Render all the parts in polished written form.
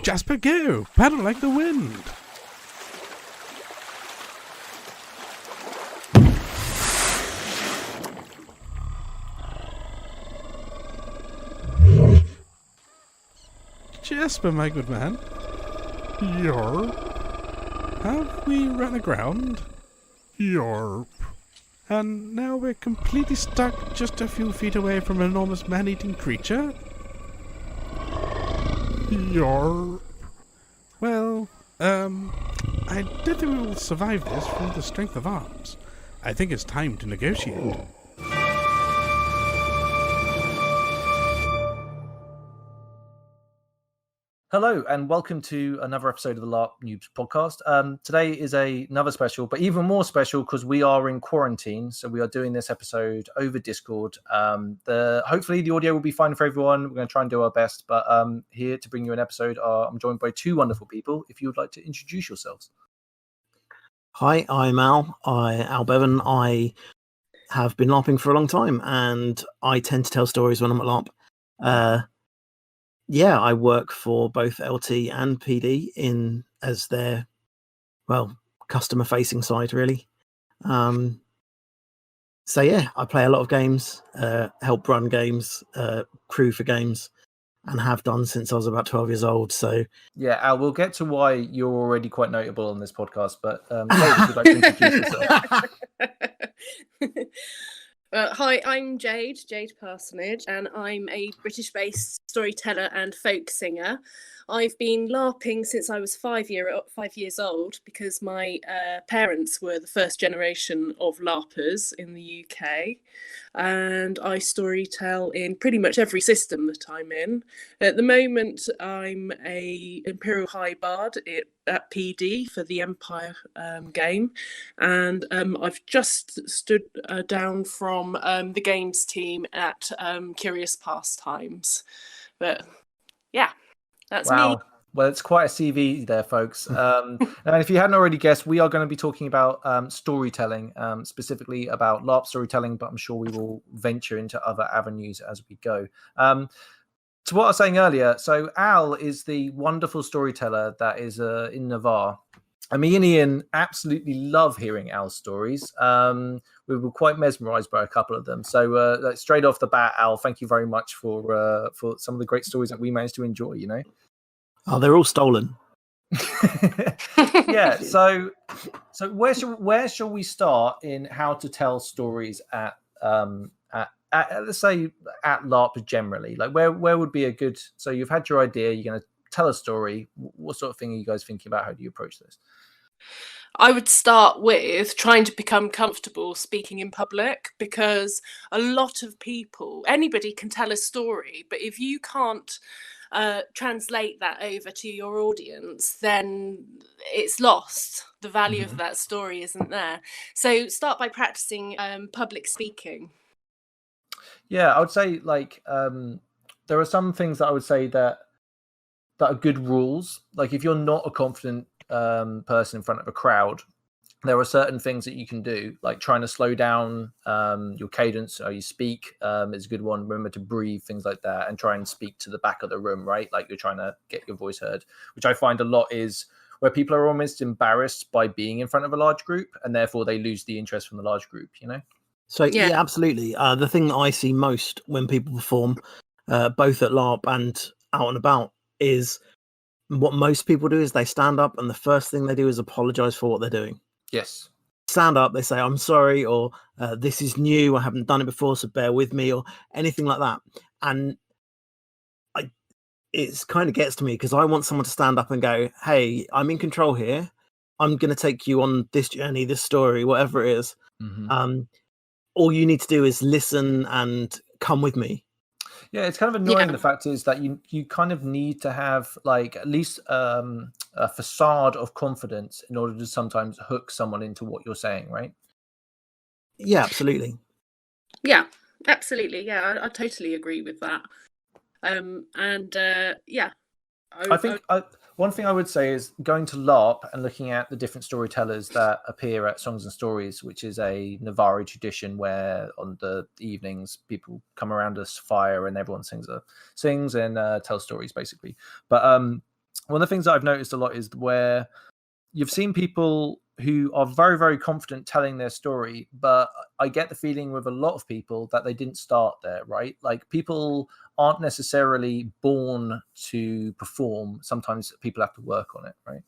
Jasper, go! Paddle like the wind! Jasper, my good man. Yarp. Have we run aground? Yarp. And now we're completely stuck just a few feet away from an enormous man-eating creature? Yarp. Well, I don't think we will survive this from the strength of arms. I think it's time to negotiate. Hello and welcome to another episode of the LARP Noobs podcast. Today is another special, but even more special because we are in quarantine. So we are doing this episode over Discord. Hopefully the audio will be fine for everyone. We're going to try and do our best. But here to bring you an episode, I'm joined by two wonderful people. If you would like to introduce yourselves. Hi, I'm Al Bevan. I have been LARPing for a long time and I tend to tell stories when I'm at LARP. I work for both LT and PD as their, customer-facing side, really. I play a lot of games, help run games, crew for games, and have done since I was about 12 years old. So yeah, Al, we'll get to why you're already quite notable on this podcast, but Jade, if you'd like to introduce yourself. Hi, I'm Jade Parsonage, and I'm a British-based storyteller and folk singer. I've been LARPing since I was 5 years old because my parents were the first generation of LARPers in the UK, and I storytell in pretty much every system that I'm in. At the moment, I'm a Imperial High Bard at PD for the Empire game, and I've just stood down from the games team at Curious Pastimes. But yeah, that's me. Well, it's quite a CV there, folks. And if you hadn't already guessed, we are going to be talking about storytelling, specifically about LARP storytelling, but I'm sure we will venture into other avenues as we go. To what I was saying earlier, so Al is the wonderful storyteller that is in Navarre. And me and Ian absolutely love hearing Al's stories. We were quite mesmerised by a couple of them. So straight off the bat, Al, thank you very much for some of the great stories that we managed to enjoy, you know? Oh, they're all stolen. Yeah, so where shall we start in how to tell stories at let's say at LARP generally? Like where would be a good, so you've had your idea, you're going to tell a story. What sort of thing are you guys thinking about? How do you approach this? I would start with trying to become comfortable speaking in public, because a lot of people, anybody can tell a story, but if you can't translate that over to your audience, then it's lost. The value of that story isn't there. So start by practicing public speaking. Yeah, I would say there are some things that I would say that are good rules. Like if you're not a confident person in front of a crowd, there are certain things that you can do, like trying to slow down your cadence or you speak is a good one. Remember to breathe, things like that, and try and speak to the back of the room, right? Like you're trying to get your voice heard, which I find a lot is where people are almost embarrassed by being in front of a large group, and therefore they lose the interest from the large group, you know? So, yeah absolutely. The thing that I see most when people perform, both at LARP and out and about, is what most people do is they stand up and the first thing they do is apologize for what they're doing. Yes. Stand up, they say, I'm sorry, or this is new, I haven't done it before, so bear with me, or anything like that. And it kind of gets to me because I want someone to stand up and go, hey, I'm in control here. I'm going to take you on this journey, this story, whatever it is. All you need to do is listen and come with me. Yeah, it's kind of annoying. The fact is that you kind of need to have like at least a facade of confidence in order to sometimes hook someone into what you're saying, right? Yeah, absolutely. Yeah, absolutely. Yeah, I totally agree with that. I think one thing I would say is going to LARP and looking at the different storytellers that appear at Songs and Stories, which is a Navarre tradition where on the evenings people come around a fire and everyone sings and tells stories basically. But one of the things that I've noticed a lot is where you've seen people who are very, very confident telling their story, but I get the feeling with a lot of people that they didn't start there, right? Like, people aren't necessarily born to perform. Sometimes people have to work on it, right?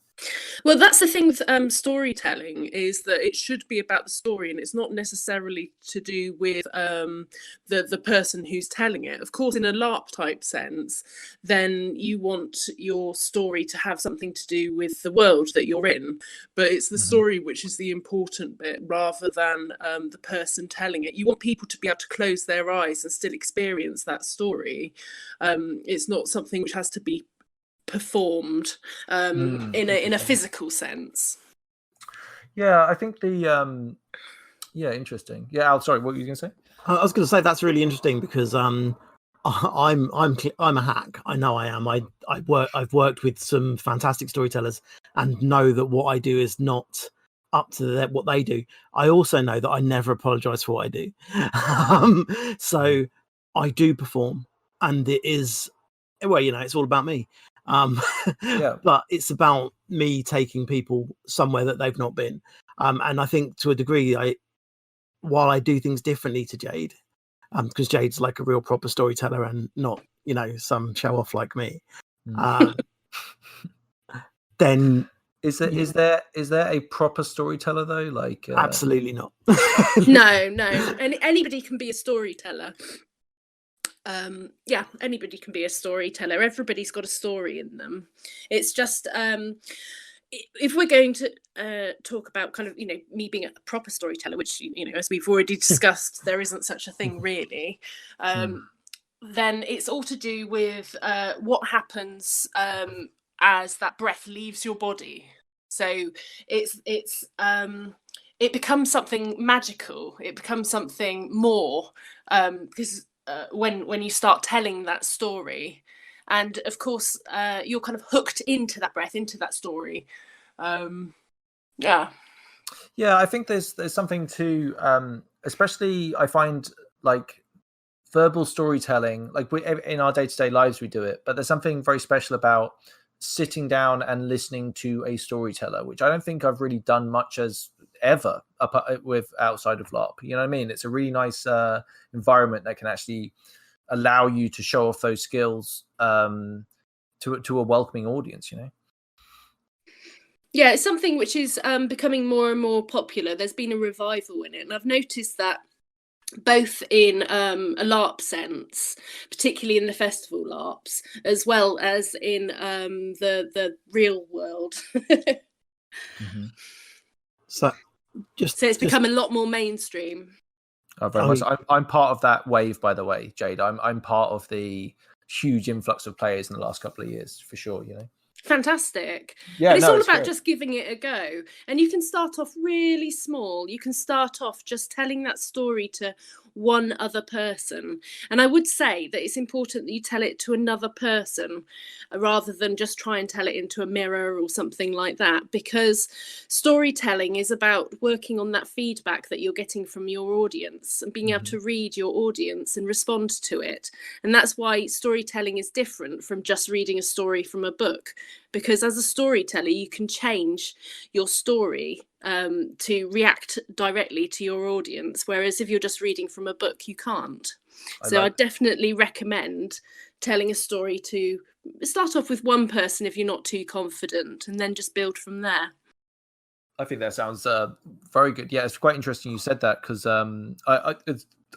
Well, that's the thing with storytelling, is that it should be about the story, and it's not necessarily to do with the person who's telling it. Of course, in a LARP type sense, then you want your story to have something to do with the world that you're in, but it's the story which is the important bit, rather than the person telling it. You want people to be able to close their eyes and still experience that story. It's not something which has to be performed in a physical sense. Yeah, I think the interesting. Yeah, Al, sorry, what were you going to say? I was going to say that's really interesting because I'm a hack. I know I am. I've worked with some fantastic storytellers and know that what I do is not up to what they do. I also know that I never apologize for what I do. So I do perform, and it is, well, it's all about me. But it's about me taking people somewhere that they've not been. And I think to a degree, while I do things differently to Jade, because Jade's like a real proper storyteller and not, some show off like me. Then is there a proper storyteller though? Like absolutely not. No. Anybody can be a storyteller. Anybody can be a storyteller. Everybody's got a story in them. It's just if we're going to talk about kind of me being a proper storyteller, which as we've already discussed, there isn't such a thing really, then it's all to do with what happens as that breath leaves your body. So it becomes something magical. It becomes something more, because when you start telling that story, and of course you're kind of hooked into that breath, into that story. I think there's something to especially I find like verbal storytelling, like in our day-to-day lives we do it, but there's something very special about sitting down and listening to a storyteller, which I don't think I've really done much as ever with outside of LARP. You know what I mean? It's a really nice environment that can actually allow you to show off those skills to a welcoming audience. Yeah, it's something which is becoming more and more popular. There's been a revival in it, and I've noticed that both in a LARP sense, particularly in the festival LARPs, as well as in the real world. So it's become a lot more mainstream. Oh, very much. I'm part of that wave, by the way, Jade. I'm part of the huge influx of players in the last couple of years, for sure. Fantastic. Yeah, but it's all about great. just giving it a go. And you can start off really small. You can start off just telling that story to one other person. And I would say that it's important that you tell it to another person rather than just try and tell it into a mirror or something like that, because storytelling is about working on that feedback that you're getting from your audience and being able to read your audience and respond to it. And that's why storytelling is different from just reading a story from a book, because as a storyteller you can change your story to react directly to your audience, whereas if you're just reading from a book you can't. I definitely recommend telling a story to start off with one person if you're not too confident, and then just build from there. I think that sounds very good. Yeah, it's quite interesting you said that, because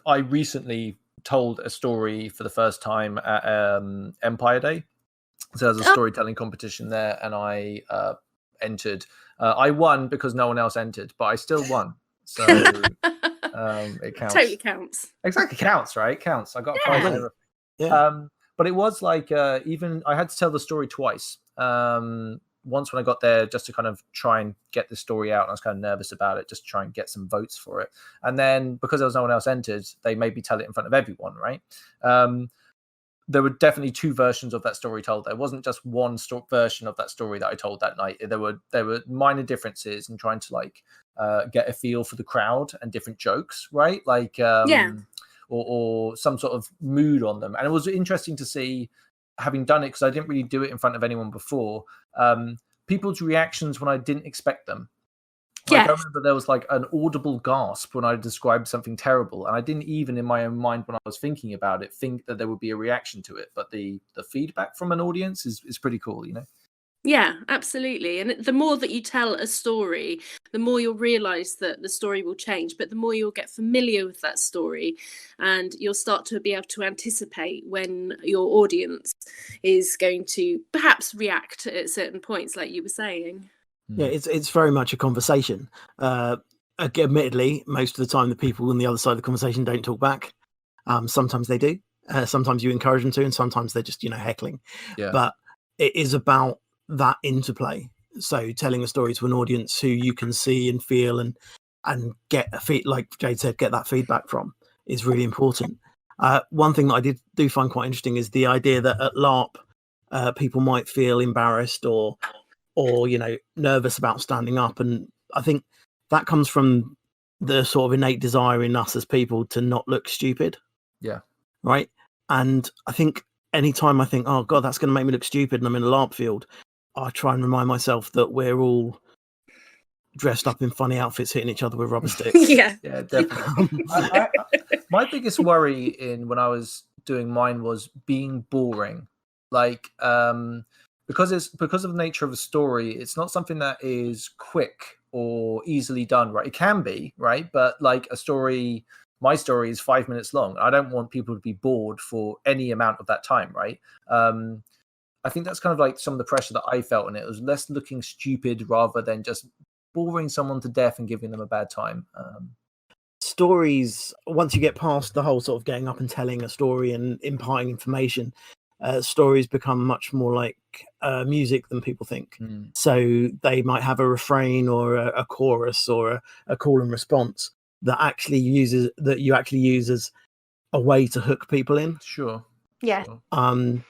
I recently told a story for the first time at Empire Day. So there's a storytelling competition there, and I entered. I won because no one else entered, but I still won. So it counts. Totally counts. Exactly, counts, right? Counts. I got a prize and everything. Yeah. But it was like even I had to tell the story twice. Once when I got there just to kind of try and get the story out, and I was kind of nervous about it, just to try and get some votes for it. And then because there was no one else entered, they made me tell it in front of everyone, right? There were definitely two versions of that story told. There wasn't just one version of that story that I told that night. There were minor differences in trying to like get a feel for the crowd and different jokes, right? Like or some sort of mood on them. And it was interesting to see having done it because I didn't really do it in front of anyone before, people's reactions when I didn't expect them. Like, I remember there was like an audible gasp when I described something terrible, and I didn't even in my own mind when I was thinking about it think that there would be a reaction to it. But the feedback from an audience is pretty cool, you know. Yeah, absolutely. And the more that you tell a story, the more you'll realise that the story will change, but the more you'll get familiar with that story, and you'll start to be able to anticipate when your audience is going to perhaps react at certain points, like you were saying. Yeah, it's very much a conversation. Admittedly, most of the time the people on the other side of the conversation don't talk back. Sometimes they do. Sometimes you encourage them to, and sometimes they're just, heckling. Yeah. But it is about that interplay. So telling a story to an audience who you can see and feel and get like Jade said, get that feedback from is really important. One thing that I do find quite interesting is the idea that at LARP, people might feel embarrassed or nervous about standing up, and I think that comes from the sort of innate desire in us as people to not look stupid. Yeah. Right. And I think anytime I think, oh god, that's going to make me look stupid, and I'm in a LARP field, I try and remind myself that we're all dressed up in funny outfits hitting each other with rubber sticks. Yeah, definitely. My biggest worry when I was doing mine was being boring, like because of the nature of a story, it's not something that is quick or easily done, right? It can be, right? But like my story is 5 minutes long. I don't want people to be bored for any amount of that time, right? I think that's kind of like some of the pressure that I felt, and it was less looking stupid rather than just boring someone to death and giving them a bad time. Stories, once you get past the whole sort of getting up and telling a story and imparting information, stories become much more like music than people think. So they might have a refrain or a chorus or a call and response that you actually use as a way to hook people in. Sure. Yeah. Sure.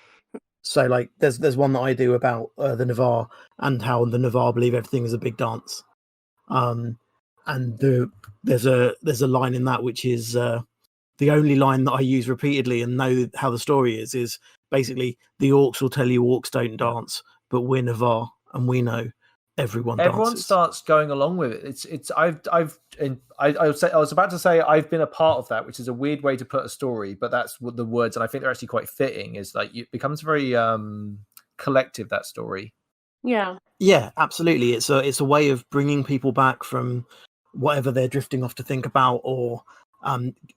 So like there's one that I do about the Navarre and how the Navarre believe everything is a big dance. And there's a line in that which is the only line that I use repeatedly and know how the story is basically the orcs will tell you orcs don't dance, but we're Navarre and we know everyone dances. Starts going along with it. I was about to say I've been a part of that, which is a weird way to put a story, but that's what the words, and I think they're actually quite fitting, is like it becomes very collective, that story. Yeah, absolutely. It's a way of bringing people back from whatever they're drifting off to think about, or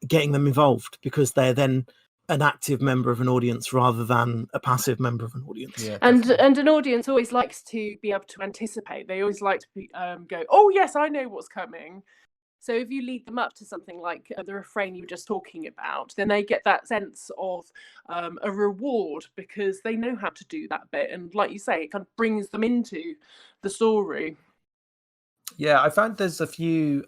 getting them involved, because they're then an active member of an audience rather than a passive member of an audience. Yeah, and an audience always likes to be able to anticipate. They always like to go, oh yes, I know what's coming. So if you lead them up to something like the refrain you were just talking about, then they get that sense of a reward because they know how to do that bit. And like you say, it kind of brings them into the story. Yeah, I found there's a few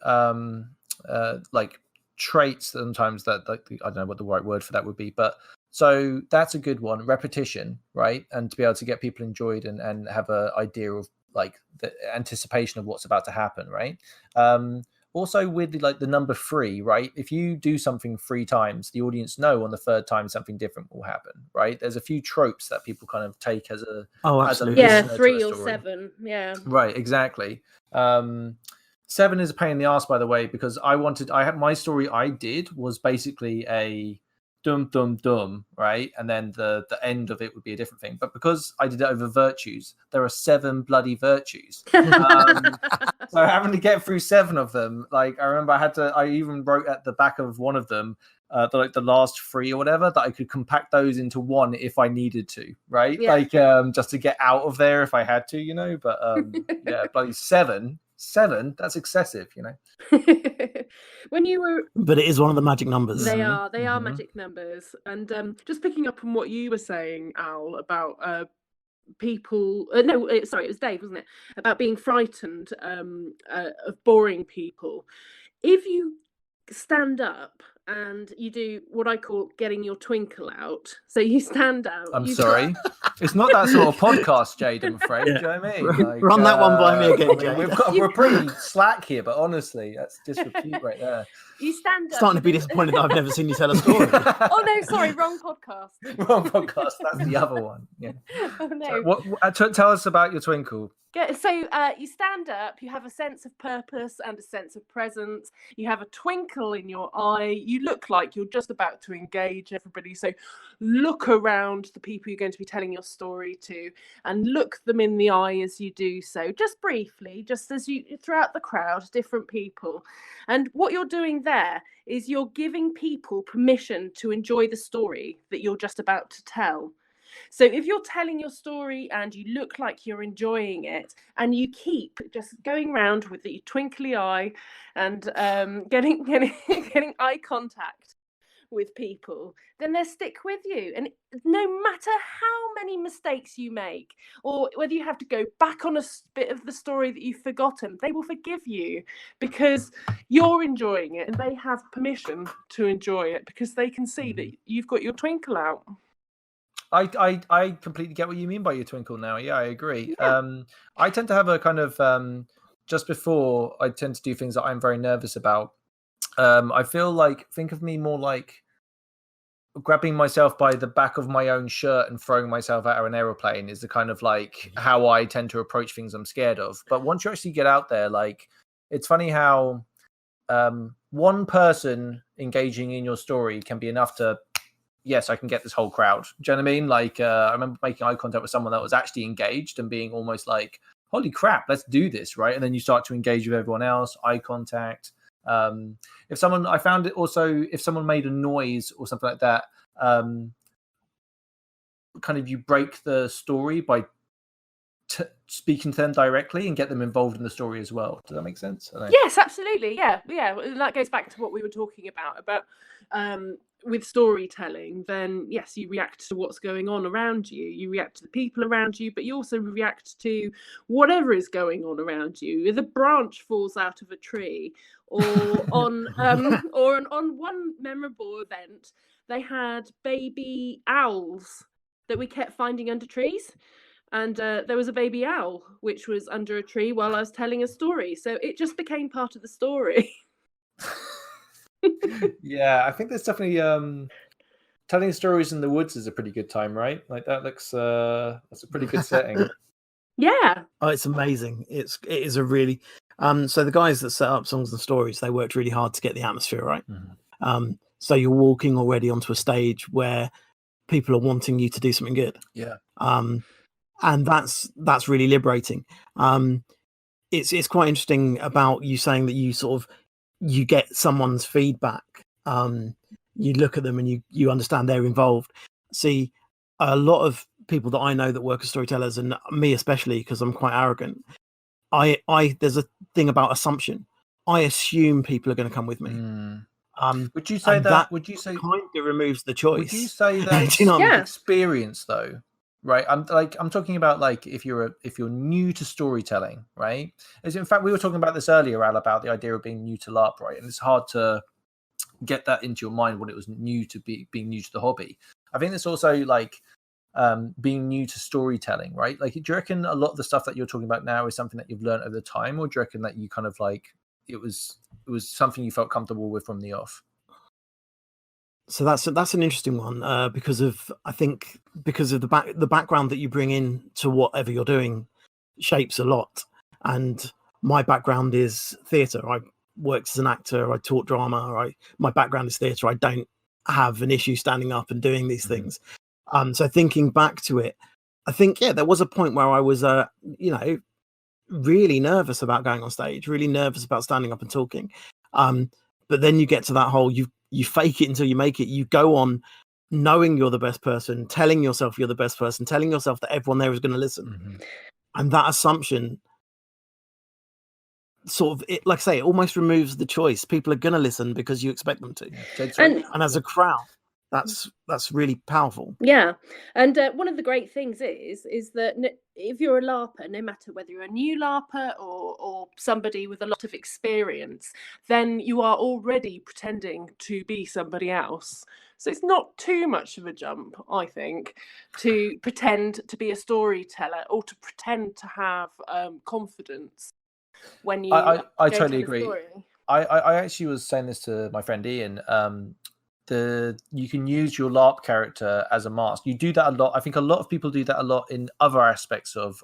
like traits sometimes that, like, I don't know what the right word for that would be, but so that's a good one. Repetition, right? And to be able to get people enjoyed and have an idea of like the anticipation of what's about to happen, right? Also weirdly, like the number 3, right? If you do something 3 times, the audience know on the 3rd time something different will happen, right? There's a few tropes that people kind of take as a absolutely. Yeah, 3 or 7. Yeah. Right, exactly. 7 is a pain in the ass, by the way, because I had my story I did was basically a dum dum dum, right? And then the end of it would be a different thing. But because I did it over virtues, there are 7 bloody virtues. So having to get through 7 of them, like I remember I even wrote at the back of one of them, the last 3 or whatever, that I could compact those into one if I needed to, right? Yeah. Like just to get out of there if I had to, but yeah, bloody 7, that's excessive, When you were, But it is one of the magic numbers. They are magic numbers. And just picking up on what you were saying, Al, about people sorry, it was Dave, wasn't it, about being frightened of boring people. If you stand up and you do what I call getting your twinkle out, so you stand out. I'm sorry, it's not that sort of podcast, Jade, I'm afraid. Yeah. Do you know what I mean? Like, Run that one by me again, Jade. We're pretty slack here, but honestly, that's disrepute right there. You stand up. Starting to be disappointed that I've never seen you tell a story. Oh no, sorry, wrong podcast. Wrong podcast. That's the other one. Yeah. Oh no. So tell us about your twinkle. So you stand up, you have a sense of purpose and a sense of presence. You have a twinkle in your eye. You look like you're just about to engage everybody. So look around the people you're going to be telling your story to and look them in the eye as you do so, just briefly, just as you throughout the crowd, different people. And what you're doing there is you're giving people permission to enjoy the story that you're just about to tell. So if you're telling your story and you look like you're enjoying it and you keep just going around with your twinkly eye and getting eye contact with people, then they'll stick with you. And no matter how many mistakes you make or whether you have to go back on a bit of the story that you've forgotten, they will forgive you because you're enjoying it and they have permission to enjoy it because they can see that you've got your twinkle out. I completely get what you mean by your twinkle now. Yeah, I agree. Yeah. I tend to have a kind of just before I tend to do things that I'm very nervous about. I feel like, think of me more like grabbing myself by the back of my own shirt and throwing myself out of an aeroplane is the kind of like how I tend to approach things I'm scared of. But once you actually get out there, like, it's funny how one person engaging in your story can be enough to, yes, I can get this whole crowd. Do you know what I mean? Like, I remember making eye contact with someone that was actually engaged and being almost like, holy crap, let's do this, right? And then you start to engage with everyone else, eye contact. If someone made a noise or something like that, kind of you break the story by speaking to them directly and get them involved in the story as well. Does that make sense? Yes, absolutely. Yeah. That goes back to what we were talking about with storytelling. Then yes, you react to what's going on around you. You react to the people around you, but you also react to whatever is going on around you. If a branch falls out of a tree, or on one memorable event, they had baby owls that we kept finding under trees. And there was a baby owl which was under a tree while I was telling a story. So it just became part of the story. Yeah, I think there's definitely telling stories in the woods is a pretty good time, right? Like that looks that's a pretty good setting. Yeah. Oh, it's amazing. It is a really so the guys that set up Songs and Stories, they worked really hard to get the atmosphere right. Mm-hmm. So you're walking already onto a stage where people are wanting you to do something good. Yeah. And that's really liberating. It's quite interesting about you saying that you sort of you get someone's feedback. You look at them and you understand they're involved. See, a lot of people that I know that work as storytellers, and me especially, because I'm quite arrogant, I there's a thing about assumption. I assume people are going to come with me. Would you say that? Would you say kind of removes the choice? Would you say that? Do you know what I mean? Experience though, right? I'm talking about like if you're new to storytelling, right? As in fact, we were talking about this earlier, Al, about the idea of being new to LARP, right? And it's hard to get that into your mind when it was new to being new to the hobby. I think it's also like being new to storytelling, right? Like, do you reckon a lot of the stuff that you're talking about now is something that you've learned over the time, or do you reckon that you kind of like it was something you felt comfortable with from the off? So that's an interesting one because of the background that you bring in to whatever you're doing shapes a lot. And my background is theatre. I worked as an actor. I taught drama. My background is theatre. I don't have an issue standing up and doing these things. So thinking back to it, I think there was a point where I was really nervous about going on stage, really nervous about standing up and talking. But then you get to that whole you fake it until you make it. You go on knowing you're the best person, telling yourself you're the best person, telling yourself that everyone there is going to listen. And that assumption sort of, like I say, it almost removes the choice. People are going to listen because you expect them to. And as a crowd, that's really powerful. Yeah. And one of the great things is that if you're a LARPer, no matter whether you're a new LARPer or somebody with a lot of experience, then you are already pretending to be somebody else. So it's not too much of a jump, I think, to pretend to be a storyteller or to pretend to have confidence when you I totally agree. I actually was saying this to my friend Ian. You can use your LARP character as a mask. You do that a lot. I think a lot of people do that a lot in other aspects of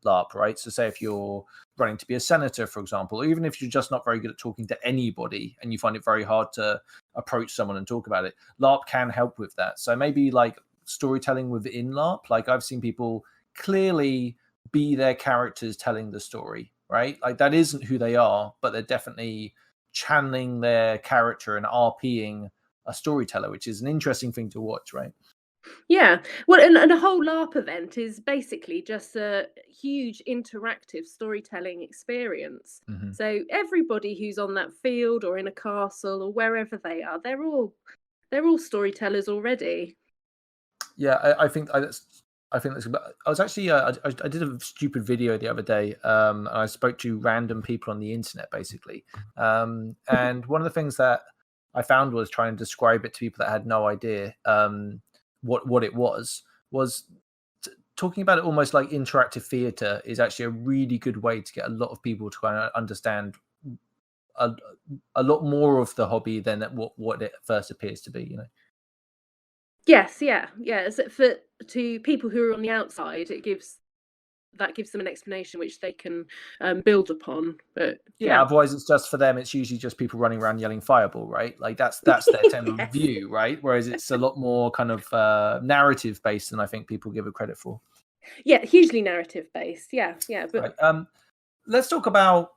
LARP, right? So say if you're running to be a senator, for example, or even if you're just not very good at talking to anybody and you find it very hard to approach someone and talk about it, LARP can help with that. So maybe like storytelling within LARP, like I've seen people clearly be their characters telling the story, right? Like that isn't who they are, but they're definitely channeling their character and RPing a storyteller, which is an interesting thing to watch, right? Yeah, well, and a whole LARP event is basically just a huge interactive storytelling experience. Mm-hmm. So everybody who's on that field or in a castle or wherever they are, they're all storytellers already. Yeah, I think that's. I was actually. I did a stupid video the other day, and I spoke to random people on the internet, basically. And one of the things that I found was trying to describe it to people that had no idea what it was talking about it almost like interactive theatre is actually a really good way to get a lot of people to kind of understand a lot more of the hobby than what it first appears to be, you know. Yes, yeah. So to people who are on the outside, that gives them an explanation which they can build upon. But yeah, otherwise it's just for them. It's usually just people running around yelling "fireball," right? Like that's their general Yes. view, right? Whereas it's a lot more kind of narrative based than I think people give it credit for. Yeah, hugely narrative based. Yeah. But right. Let's talk about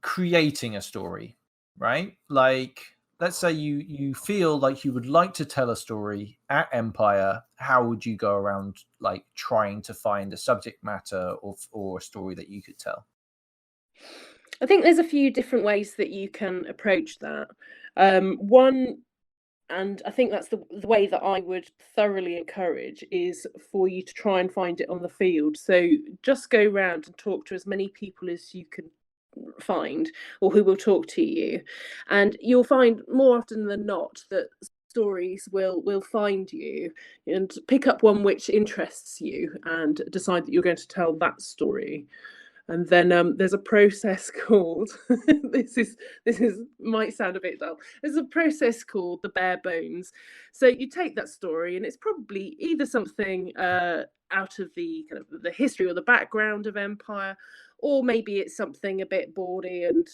creating a story, right? Like, let's say you feel like you would like to tell a story at Empire. How would you go around like trying to find a subject matter or a story that you could tell? I think there's a few different ways that you can approach that. One, and I think that's the way that I would thoroughly encourage, is for you to try and find it on the field. So just go around and talk to as many people as you can find or who will talk to you, and you'll find more often than not that stories will find you and pick up one which interests you and decide that you're going to tell that story. And then there's a process called this is might sound a bit dull. There's a process called the bare bones. So you take that story, and it's probably either something out of the kind of the history or the background of Empire, or maybe it's something a bit bawdy and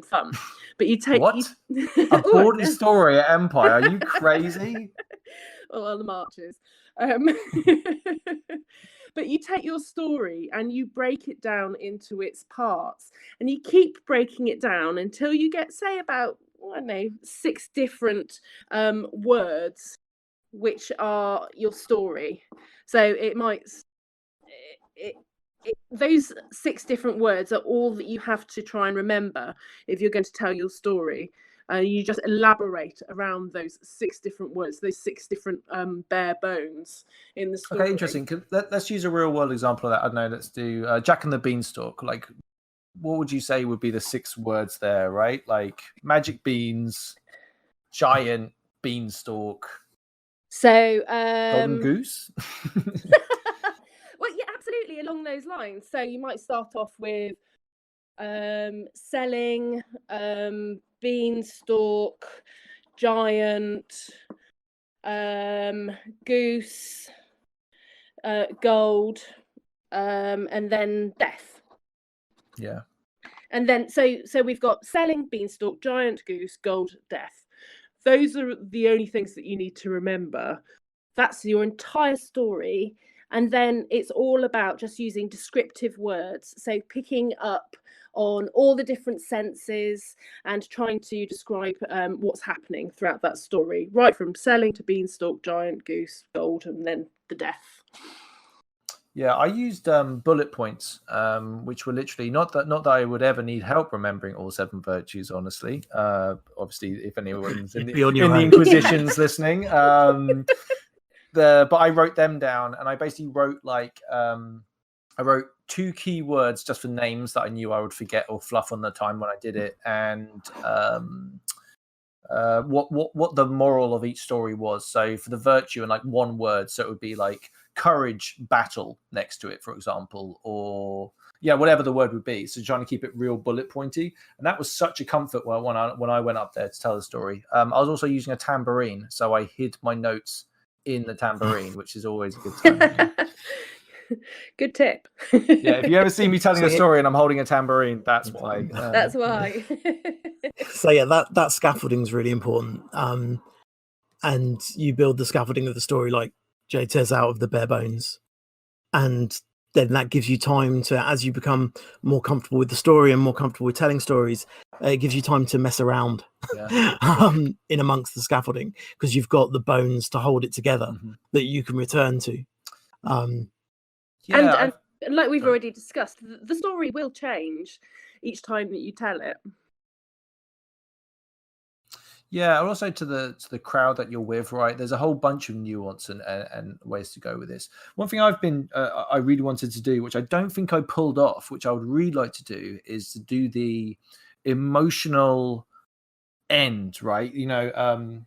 fun. But you take what a bawdy story at Empire? Are you crazy? Well, the marches. But you take your story and you break it down into its parts, and you keep breaking it down until you get, say, about, I don't know, 6 different words which are your story. So it might those 6 different words are all that you have to try and remember if you're going to tell your story. You just elaborate around those 6 different words, those 6 different bare bones in the story. Okay, interesting. Let's use a real world example of that. I don't know. Let's do Jack and the Beanstalk. Like, what would you say would be the 6 words there, right? Like magic beans, giant beanstalk. So golden goose. Well, yeah, absolutely along those lines. So you might start off with selling, beanstalk, giant, goose, gold, and then death. Yeah. And then so we've got selling, beanstalk, giant, goose, gold, death. Those are the only things that you need to remember. That's your entire story. And then it's all about just using descriptive words. So picking up on all the different senses and trying to describe what's happening throughout that story, right from selling to beanstalk, giant, goose, gold, and then the death. Yeah, I used bullet points, which were literally not that I would ever need help remembering all 7 virtues. Honestly, obviously, if anyone's in the Inquisitions listening, but I wrote them down, and I basically wrote I wrote 2 keywords just for names that I knew I would forget or fluff on the time when I did it, and what the moral of each story was. So for the virtue, and like 1 word, so it would be like courage, battle next to it, for example, or whatever the word would be. So trying to keep it real bullet pointy, and that was such a comfort when I went up there to tell the story. I was also using a tambourine, so I hid my notes in the tambourine, which is always a good time. Good tip. Yeah, if you ever see me telling So a story and I'm holding a tambourine, that's why. That's why. So yeah, that scaffolding is really important. And you build the scaffolding of the story, like Jade says, out of the bare bones, and then that gives you time to, as you become more comfortable with the story and more comfortable with telling stories, it gives you time to mess around in amongst the scaffolding, because you've got the bones to hold it together that you can return to. And like we've already discussed, the story will change each time that you tell it. Yeah, and also to the crowd that you're with, right? There's a whole bunch of nuance and ways to go with this. One thing I really wanted to do, which I don't think I pulled off, which I would really like to do, is to do the emotional end, right? You know,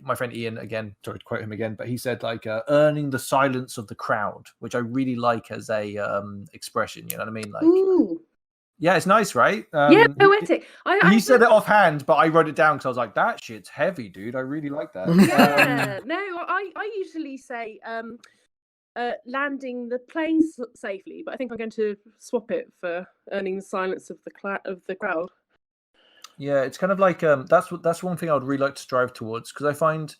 my friend Ian, again, sorry to quote him again, but he said like earning the silence of the crowd, which I really like as a expression. You know what I mean? Like, Ooh. yeah, it's nice, right? Yeah, poetic. You said it offhand, but I wrote it down because I was like, that shit's heavy, dude. I really like that. Yeah, no, I usually say landing the plane safely, but I think I'm going to swap it for earning the silence of the crowd. Yeah, it's kind of like that's one thing I would really like to strive towards, because I find,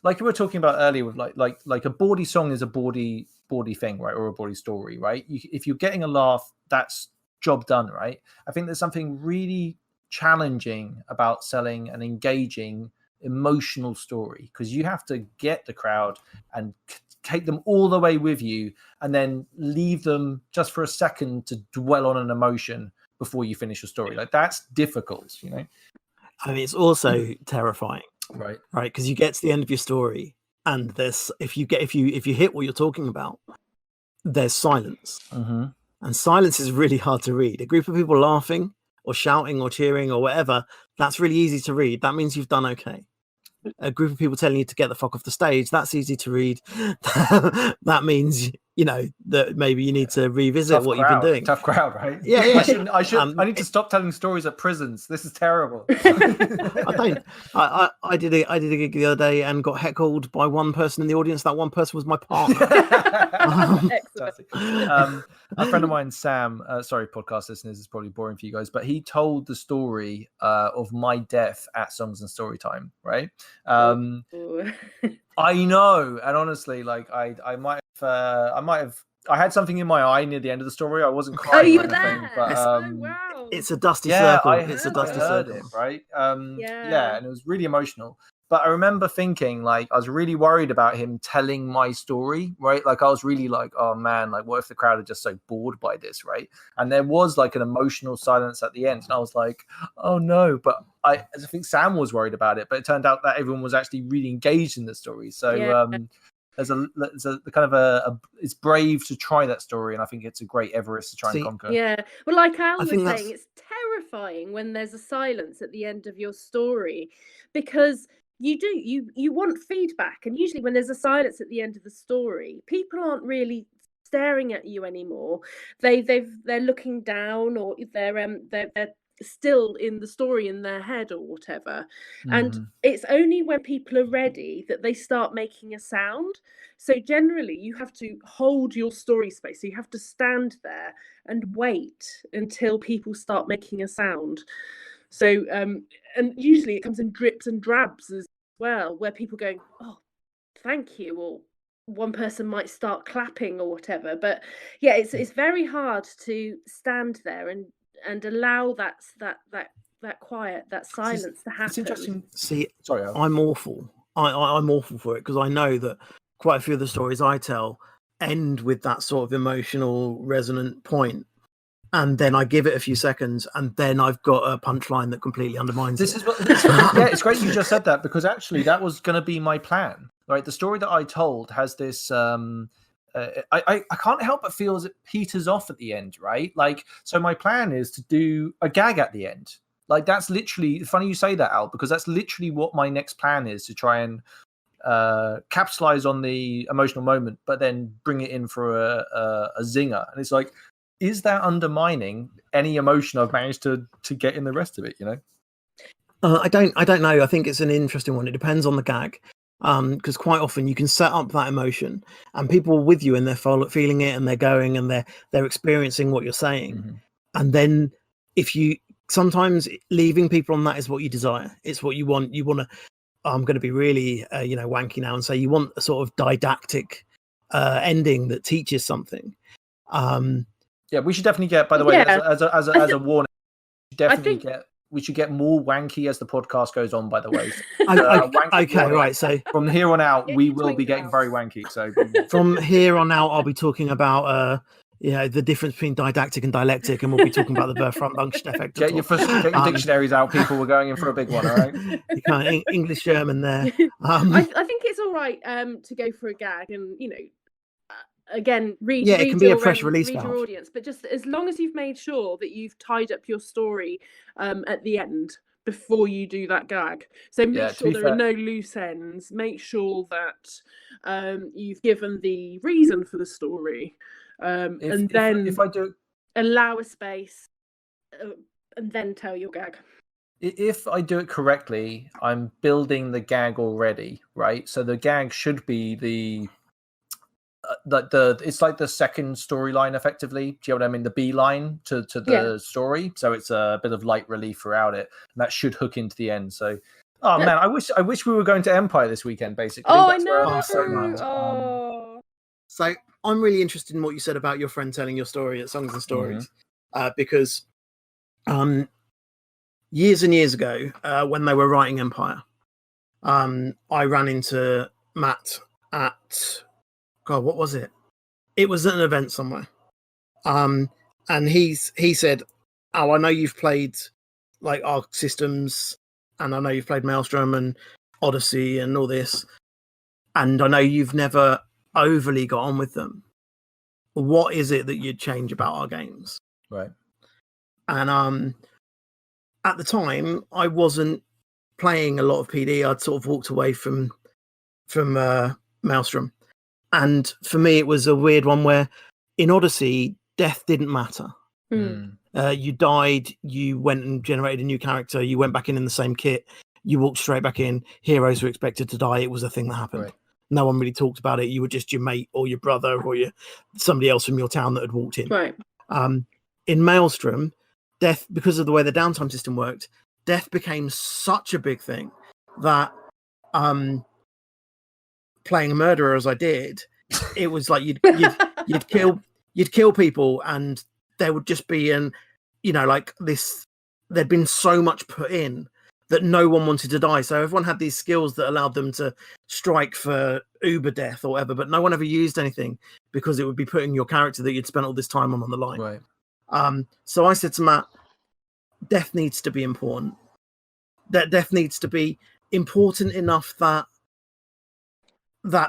like we were talking about earlier, with like a bawdy song is a bawdy thing, right, or a bawdy story, right? If you're getting a laugh, that's job done, right? I think there's something really challenging about selling an engaging emotional story, because you have to get the crowd and take them all the way with you, and then leave them just for a second to dwell on an emotion before you finish your story. Like, that's difficult, you know. I mean, it's also terrifying, right? Because you get to the end of your story, and there's if you hit what you're talking about, there's silence. And silence is really hard to read. A group of people laughing or shouting or cheering or whatever, that's really easy to read. That means you've done okay. A group of people telling you to get the fuck off the stage, that's easy to read. That means, you know, that maybe you need to revisit Tough what crowd. You've been doing. Tough crowd, right? Yeah. I need to stop telling stories at prisons. This is terrible. I don't. I did a gig the other day and got heckled by one person in the audience. That one person was my partner. A friend of mine, Sam, sorry, podcast listeners, it's probably boring for you guys, but he told the story of my death at Songs and Storytime, right? I know, and honestly, like I had something in my eye near the end of the story. I wasn't crying. Oh, you or were anything, there. but wow. It's a dusty circle. It's a dusty circle, it, right? Yeah, and it was really emotional. But I remember thinking, like, I was really worried about him telling my story, right? Like, I was really like, oh man, like, what if the crowd are just so bored by this, right? And there was like an emotional silence at the end, and I was like, oh no. But I think Sam was worried about it, but it turned out that everyone was actually really engaged in the story. So there's a kind of it's brave to try that story, and I think it's a great Everest to try and conquer. Yeah, well, like Al was saying, it's terrifying when there's a silence at the end of your story, because you want feedback, and usually when there's a silence at the end of the story, people aren't really staring at you anymore. They're looking down, or they're still in the story in their head or whatever. And it's only when people are ready that they start making a sound. So generally you have to hold your story space, so you have to stand there and wait until people start making a sound. So and usually it comes in drips and drabs as well, where people going, oh, thank you, or one person might start clapping or whatever. But yeah, it's very hard to stand there and allow that quiet, that silence to happen. It's interesting. See, sorry, Al. I'm awful. I'm awful for it, because I know that quite a few of the stories I tell end with that sort of emotional resonant point, and then I give it a few seconds, and then I've got a punchline that completely undermines it. It's great you just said that, because actually that was going to be my plan, right? The story that I told has this I can't help but feel as it peters off at the end, right? Like, so my plan is to do a gag at the end. Like, that's literally funny you say that, Al, because that's literally what my next plan is, to try and capitalize on the emotional moment, but then bring it in for a zinger. And it's like, is that undermining any emotion I've managed to get in the rest of it? You know. I don't know. I think it's an interesting one. It depends on the gag, because quite often you can set up that emotion, and people are with you and they're feeling it, and they're going and they're experiencing what you're saying, Mm-hmm. and then if you sometimes leaving people on that is what you desire. It's what you want. You want to. I'm going to be really wanky now and say you want a sort of didactic ending that teaches something. Yeah, we should definitely get. By the way, Yeah. as a warning, we should get more wanky as the podcast goes on. By the way, okay, right. So from here on out, Get we your will twink be getting out. very wanky. So from here on out, I'll be talking about the difference between didactic and dialectic, and we'll be talking about the Verfremdungscht effect. get your dictionaries out, people. We're going in for a big one, all right? You can't English German there. I think it's all right to go for a gag and again read. Yeah, it read can be a your, fresh release read your valve. audience, but just as long as you've made sure that you've tied up your story at the end before you do that gag. So make sure there are no loose ends. Make sure that you've given the reason for the story, and then if I do allow a space and then tell your gag. If I do it correctly, I'm building the gag already, right? So the gag should be it's like the second storyline, effectively. Do you know what I mean? The B line to the story. So it's a bit of light relief throughout it, and that should hook into the end. So, man, I wish we were going to Empire this weekend. Basically, Oh, that's I where know. I'm so much. So I'm really interested in what you said about your friend telling your story at Songs and Stories, because years and years ago, when they were writing Empire, I ran into Matt at what was it? It was at an event somewhere, and he said, "Oh, I know you've played like Arc Systems, and I know you've played Maelstrom and Odyssey and all this, and I know you've never overly got on with them. What is it that you'd change about our games?" Right. And at the time, I wasn't playing a lot of PD. I'd sort of walked away from Maelstrom. And for me, it was a weird one where in Odyssey, death didn't matter. You died, you went and generated a new character, you went back in the same kit, you walked straight back in. Heroes were expected to die. It was a thing that happened. Right. No one really talked about it. You were just your mate or your brother or somebody else from your town that had walked in. Right. In Maelstrom, death, because of the way the downtime system worked, death became such a big thing that playing a murderer as I did, it was like you'd kill people, and there would just be there'd been so much put in that no one wanted to die. So everyone had these skills that allowed them to strike for uber death or whatever, but no one ever used anything because it would be putting your character that you'd spent all this time on the line. Right. So I said to Matt, death needs to be important. That death needs to be important enough that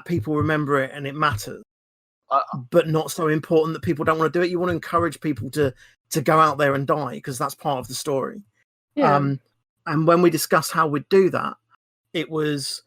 people remember it and it matters, but not so important that people don't want to do it. You want to encourage people to go out there and die, because that's part of the story. And when we discussed how we'd do that, it was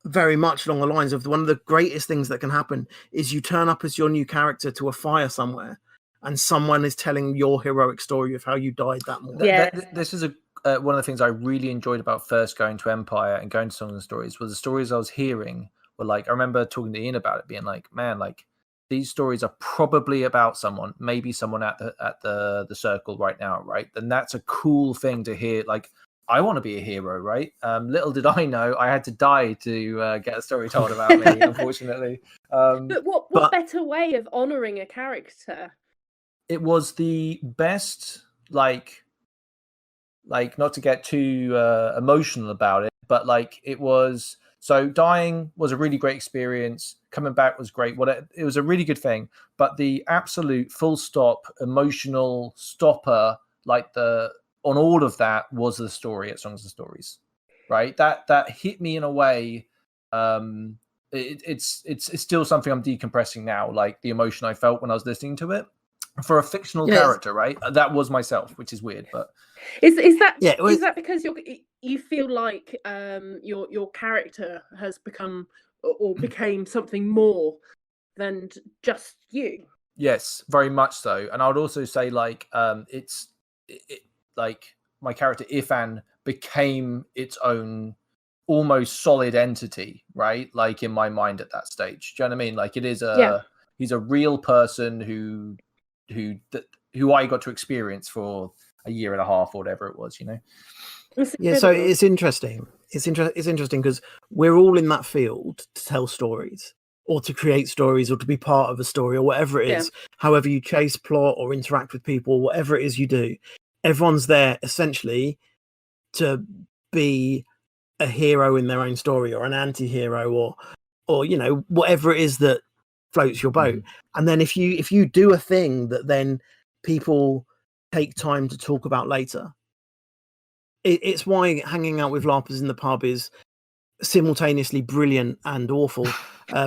very much along the lines of one of the greatest things that can happen is you turn up as your new character to a fire somewhere, and someone is telling your heroic story of how you died that morning. This is one of the things I really enjoyed about first going to Empire and going to Songs and Stories was the stories I was hearing were like, I remember talking to Ian about it, being like, man, like these stories are probably about someone, maybe someone at the circle right now, right? And that's a cool thing to hear. Like, I want to be a hero, right? Little did I know I had to die to get a story told about me, unfortunately. But what better way of honouring a character? It was the best, like not to get too emotional about it, but like it was. So dying was a really great experience. Coming back was great. It was a really good thing. But the absolute full stop emotional stopper, on all of that, was the story at Songs and Stories, right? That hit me in a way. It's still something I'm decompressing now. Like the emotion I felt when I was listening to it for a fictional character, right? That was myself, which is weird, but is that because you feel like your character has become or became something more than just you? Yes, very much so. And I would also say like like my character Ifan became its own almost solid entity, right? Like in my mind at that stage. Do you know what I mean? Like it is he's a real person who I got to experience for a year and a half or whatever it was, you know. Yeah, so it's interesting. It's interesting because we're all in that field to tell stories or to create stories or to be part of a story or whatever it is. However you chase plot or interact with people, whatever it is you do, everyone's there essentially to be a hero in their own story or an anti-hero or you know, whatever it is that floats your boat. And then if you do a thing that then people take time to talk about later, it's why hanging out with LARPers in the pub is simultaneously brilliant and awful,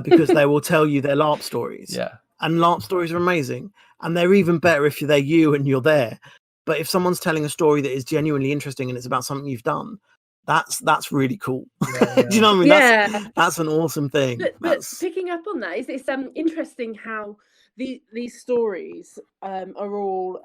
because they will tell you their LARP stories. Yeah. And LARP stories are amazing. And they're even better if they're you and you're there. But if someone's telling a story that is genuinely interesting and it's about something you've done, that's really cool. Do you know what I mean? That's an awesome thing. But picking up on that, it's interesting how these stories are all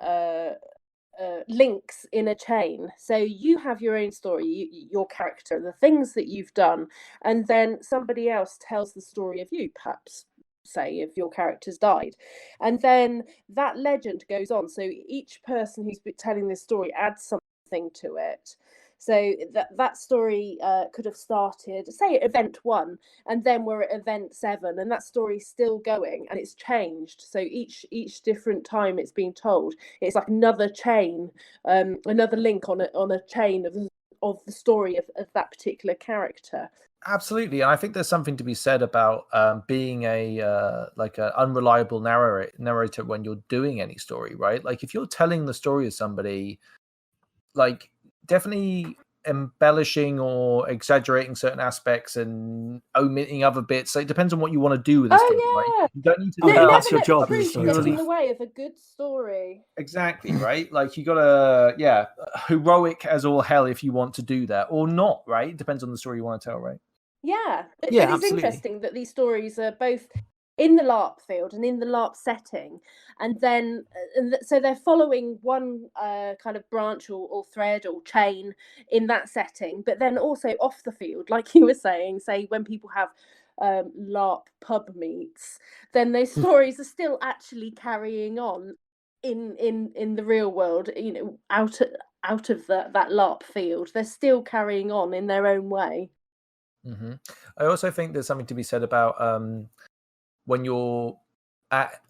links in a chain. So you have your own story, your character, the things that you've done, and then somebody else tells the story of you, perhaps say if your character's died, and then that legend goes on. So each person who's telling this story adds something to it. So that story could have started, say, at event 1, and then we're at event 7, and that story's still going, and it's changed. So each different time it's being told, it's like another chain, another link on a chain of the story of that particular character. Absolutely, and I think there's something to be said about being a like an unreliable narrator when you're doing any story, right? Like if you're telling the story of somebody, like definitely embellishing or exaggerating certain aspects and omitting other bits. So it depends on what you want to do with the story, right? You don't need to that's your job. Truth get in the way of a good story. Exactly, right? Like you gotta, heroic as all hell if you want to do that, or not, right? It depends on the story you want to tell, right? Yeah, but Yeah, it's absolutely. interesting that these stories are both in the LARP field and in the LARP setting, and then so they're following one kind of branch or thread or chain in that setting, but then also off the field, like you were saying, say when people have LARP pub meets, then those stories are still actually carrying on in the real world, you know, out of that LARP field. They're still carrying on in their own way. I also think there's something to be said about when you're at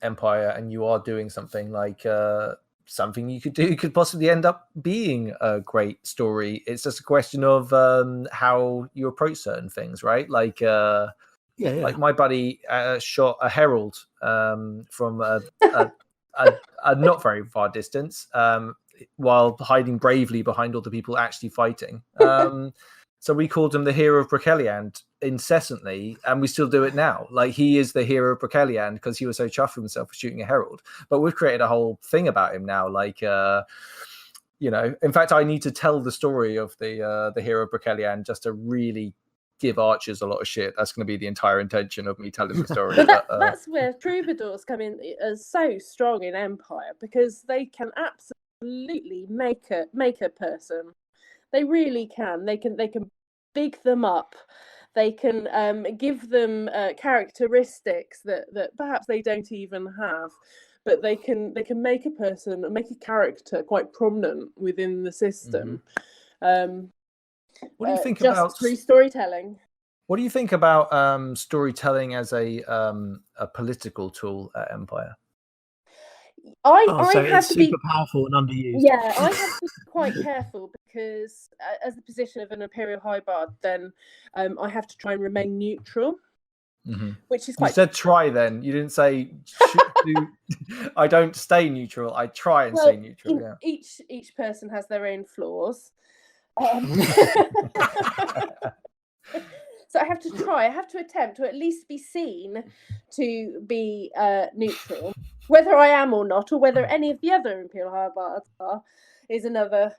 Empire and you are doing something like something you could do could possibly end up being a great story. It's just a question of how you approach certain things, right? Like like my buddy shot a herald from a not very far distance while hiding bravely behind all the people actually fighting. So we called him the hero of Brokeliand incessantly, and we still do it now. Like he is the hero of Brokeliand because he was so chuffed with himself for shooting a herald. But we've created a whole thing about him now. Like, you know, in fact, I need to tell the story of the hero of Brokeliand just to really give archers a lot of shit. That's going to be the entire intention of me telling the story. But that's where troubadours come in as so strong in Empire, because they can absolutely make a person. They really can. They can big them up. They can give them characteristics that perhaps they don't even have, but they can make a person, make a character quite prominent within the system. What do you think just about through storytelling? What do you think about storytelling as a political tool at Empire? I so have it's to super be powerful and underused. Yeah, I have to be quite careful because, as the position of an Imperial High Bard, then I have to try and remain neutral, which is quite. You said try. Then you didn't say. I don't stay neutral. I try and stay neutral. Yeah. Each person has their own flaws. So I have to try. I have to attempt to at least be seen to be neutral. Whether I am or not, or whether any of the other Imperial High Bards are, is another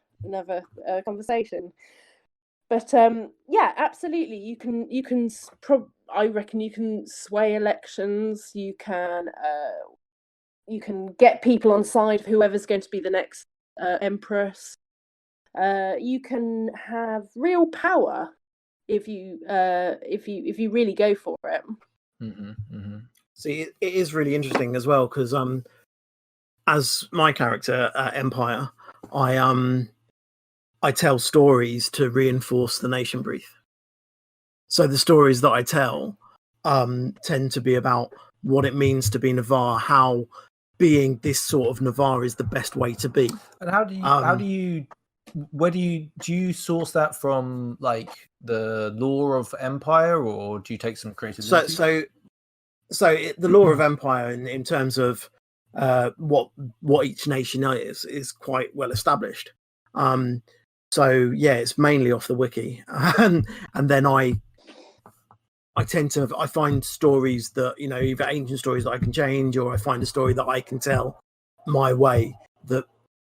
conversation. But yeah, absolutely, you can. I reckon you can sway elections. You can get people on side of whoever's going to be the next empress. You can have real power if you really go for it. See, it is really interesting as well because as my character Empire, I tell stories to reinforce the nation brief. So the stories that I tell tend to be about what it means to be Navarre, how being this sort of Navarre is the best way to be. And do you source that from like the lore of Empire, or do you take some creative liberties? The lore of Empire in terms of what each nation is quite well established. So yeah, it's mainly off the wiki, and then I find stories that, you know, either ancient stories that I can change, or I find a story that I can tell my way that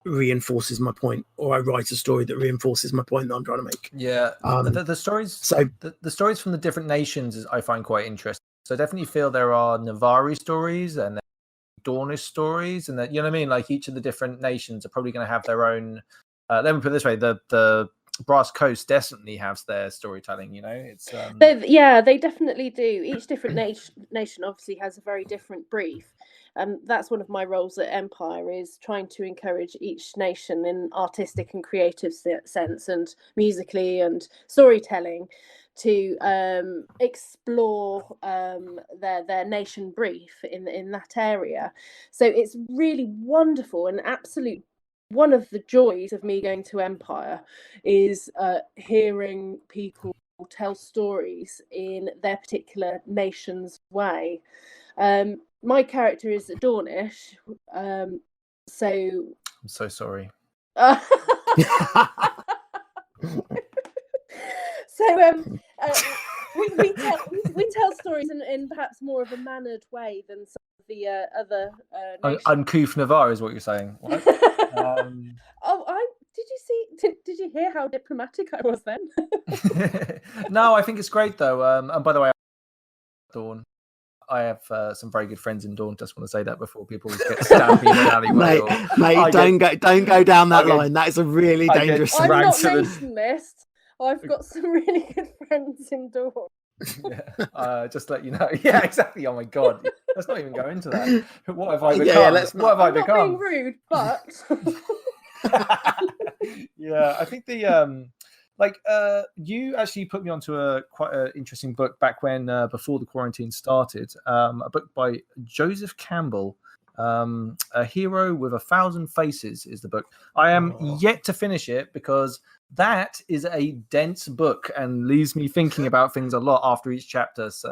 reinforces my point, or I write a story that reinforces my point that I'm trying to make. Yeah, the stories. So the stories from the different nations I find quite interesting. So I definitely feel there are Navarre stories and Dornish stories, and that, you know what I mean. Like each of the different nations are probably going to have their own. Let me put it this way: the Brass Coast definitely has their storytelling. You know, it's they definitely do. Each different nation obviously has a very different brief. That's one of my roles at Empire, is trying to encourage each nation in artistic and creative sense, and musically and storytelling, to explore their nation brief in that area. So it's really wonderful, and absolute one of the joys of me going to Empire is hearing people tell stories in their particular nation's way. My character is Dornish, so I'm so sorry. We tell stories in perhaps more of a mannered way than some of the other nations. Uncouth Navarre is what you're saying. What? Did you hear how diplomatic I was then? No, I think it's great though. And by the way, Dawn, I have some very good friends in Dawn. Just want to say that before people get stabbed in an alleyway. Mate, don't go down that line. That is a really dangerous. I'm not nationalist. I've got some really good friends in Dawn. Yeah, just let you know. Yeah, exactly. Oh my god, let's not even go into that. What have I become? What have I become? Not being rude, but yeah, I think you actually put me onto quite an interesting book back when before the quarantine started. A book by Joseph Campbell. A Hero with 1,000 Faces is the book. I am yet to finish it because that is a dense book and leaves me thinking about things a lot after each chapter. So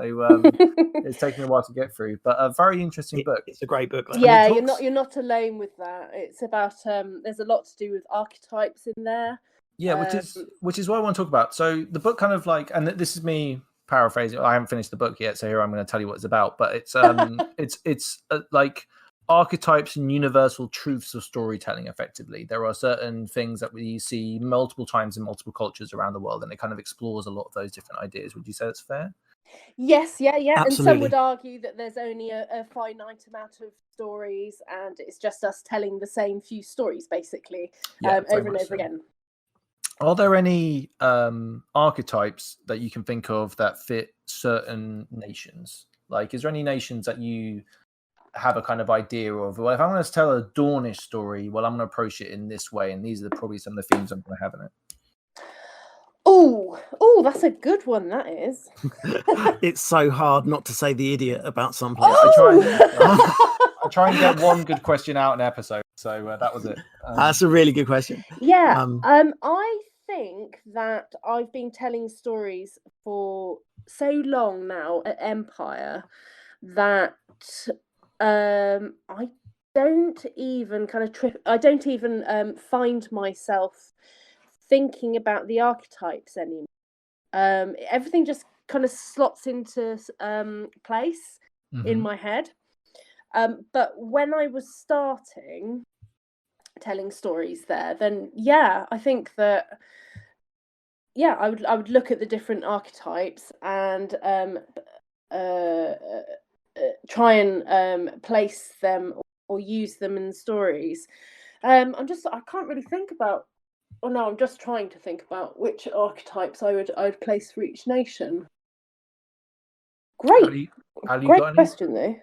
it's taken me a while to get through, but a very interesting book. It's a great book. Yeah, you're not alone with that. It's about there's a lot to do with archetypes in there. Yeah, which is what I want to talk about. So the book kind of like, and this is me paraphrasing. I haven't finished the book yet, so here I'm going to tell you what it's about. But it's it's like archetypes and universal truths of storytelling. Effectively, there are certain things that we see multiple times in multiple cultures around the world, and it kind of explores a lot of those different ideas. Would you say that's fair? Yes, yeah. Absolutely. And some would argue that there's only a finite amount of stories, and it's just us telling the same few stories, basically, over and over again. Are there any archetypes that you can think of that fit certain nations? Like, is there any nations that you have a kind of idea of? Well, if I'm going to tell a Dornish story, well, I'm going to approach it in this way, and these are probably some of the themes I'm going to have in it. Oh, that's a good one. That is. It's so hard not to say the idiot about some places. I try and get one good question out an episode, so that was it. That's a really good question. Yeah, I think that I've been telling stories for so long now at Empire that I don't even find myself thinking about the archetypes anymore. Everything just kind of slots into place in my head. But when I was starting telling stories there, then I think that I would look at the different archetypes and try and place them or use them in stories. I can't really think about. Oh no, I'm just trying to think about which archetypes I'd place for each nation. Great, great question though.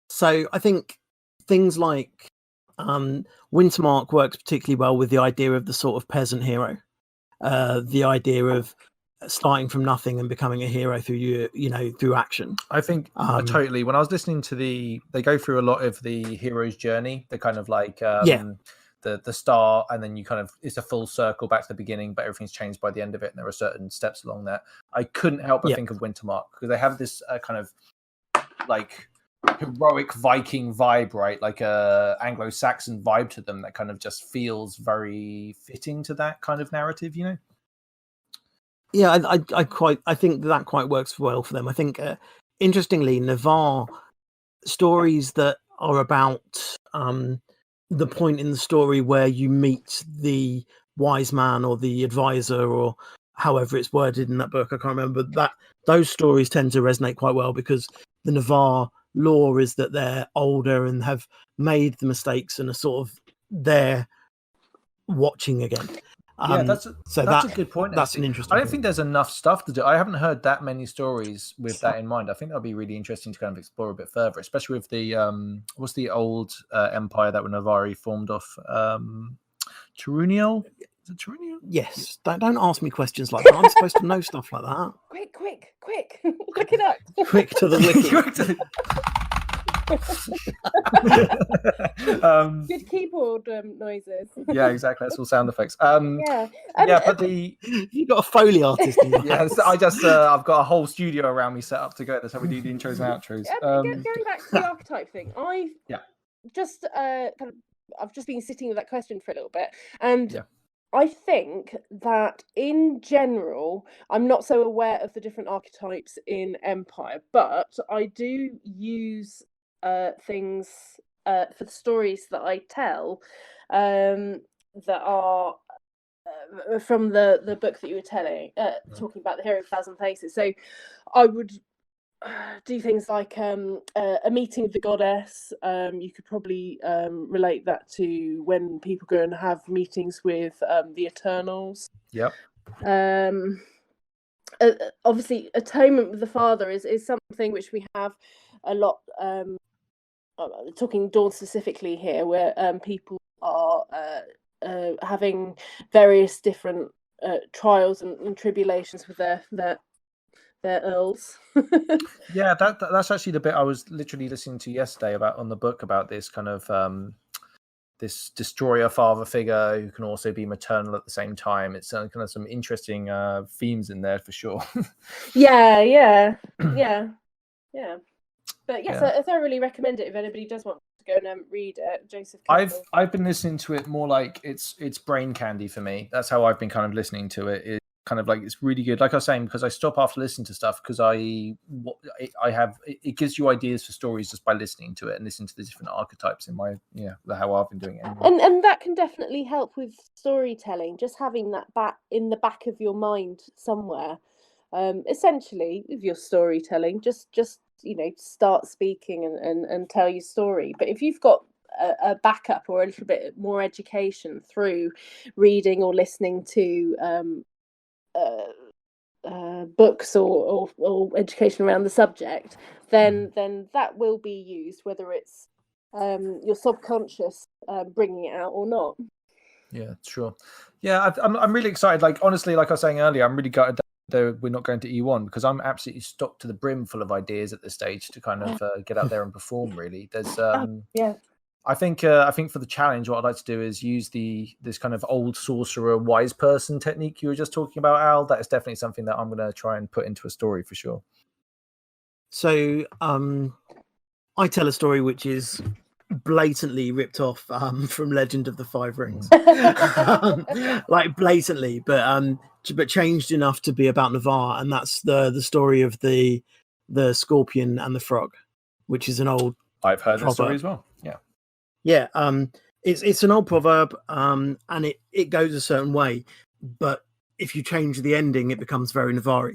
So I think things like Wintermark works particularly well with the idea of the sort of peasant hero, the idea of starting from nothing and becoming a hero through through action. I think totally. When I was listening to they go through a lot of the hero's journey. They're kind of like the start, and then it's a full circle back to the beginning, but everything's changed by the end of it, and there are certain steps along that. I couldn't help but think of Wintermark because they have this kind of like heroic Viking vibe, right? Like a Anglo-Saxon vibe to them that kind of just feels very fitting to that kind of narrative, Yeah, I think that quite works well for them. I think, interestingly, Navarre stories that are about the point in the story where you meet the wise man or the advisor or however it's worded in that book, I can't remember, that those stories tend to resonate quite well because the Navarre law is that they're older and have made the mistakes and are sort of there watching again. That's a good point. That's an interesting. I don't think there's enough stuff to do. I haven't heard that many stories with that in mind. I think that'll be really interesting to kind of explore a bit further, especially with the what's the old empire that Navarre formed off Turuniel? Is it Turuniel? Yes. Don't ask me questions like that. I'm supposed to know stuff like that. Quick! Look it up. Quick to the wiki. Good keyboard noises. Yeah, exactly. That's all sound effects. But you got a Foley artist. I've got a whole studio around me set up to go. That's how we do the intros and outros. Going back to the archetype thing, I've just I've just been sitting with that question for a little bit, and I think that in general, I'm not so aware of the different archetypes in Empire, but I do use things for the stories that I tell that are from the book that you were telling, talking about the Hero of a Thousand Faces. So I would do things like a meeting with the goddess. You could probably relate that to when people go and have meetings with the Eternals. Yep. Obviously, atonement with the Father is something which we have a lot. Talking Dawn specifically here, where people are having various different trials and tribulations with their earls. Yeah, that's actually the bit I was literally listening to yesterday on the book about this kind of this destroyer father figure who can also be maternal at the same time. It's kind of some interesting themes in there for sure. Yeah. But yes, I thoroughly recommend it if anybody does want to go and read it. Joseph Campbell. I've been listening to it more like it's brain candy for me. That's how I've been kind of listening to it. It's kind of like it's really good. Like I was saying, because I stop after listening to stuff because it gives you ideas for stories just by listening to it and listening to the different archetypes in my how I've been doing it. Anyway. And that can definitely help with storytelling. Just having that in the back of your mind somewhere. Essentially, with your storytelling, just start speaking and tell your story. But if you've got a backup or a little bit more education through reading or listening to books or education around the subject, then that will be used, whether it's your subconscious bringing it out or not. Yeah, sure. Yeah, I'm really excited. Like honestly, like I was saying earlier, I'm really gutted that we're not going to E1 because I'm absolutely stocked to the brim full of ideas at this stage to kind of get out there and perform. Really, there's I think for the challenge, what I'd like to do is use this kind of old sorcerer, wise person technique you were just talking about, Al. That is definitely something that I'm going to try and put into a story for sure. So I tell a story which is blatantly ripped off from Legend of the Five Rings, like blatantly, but changed enough to be about Navarre, and that's the story of the scorpion and the frog, which is an old. I've heard that story as well. Yeah. Yeah, it's an old proverb, and it goes a certain way, but if you change the ending, it becomes very Navarre.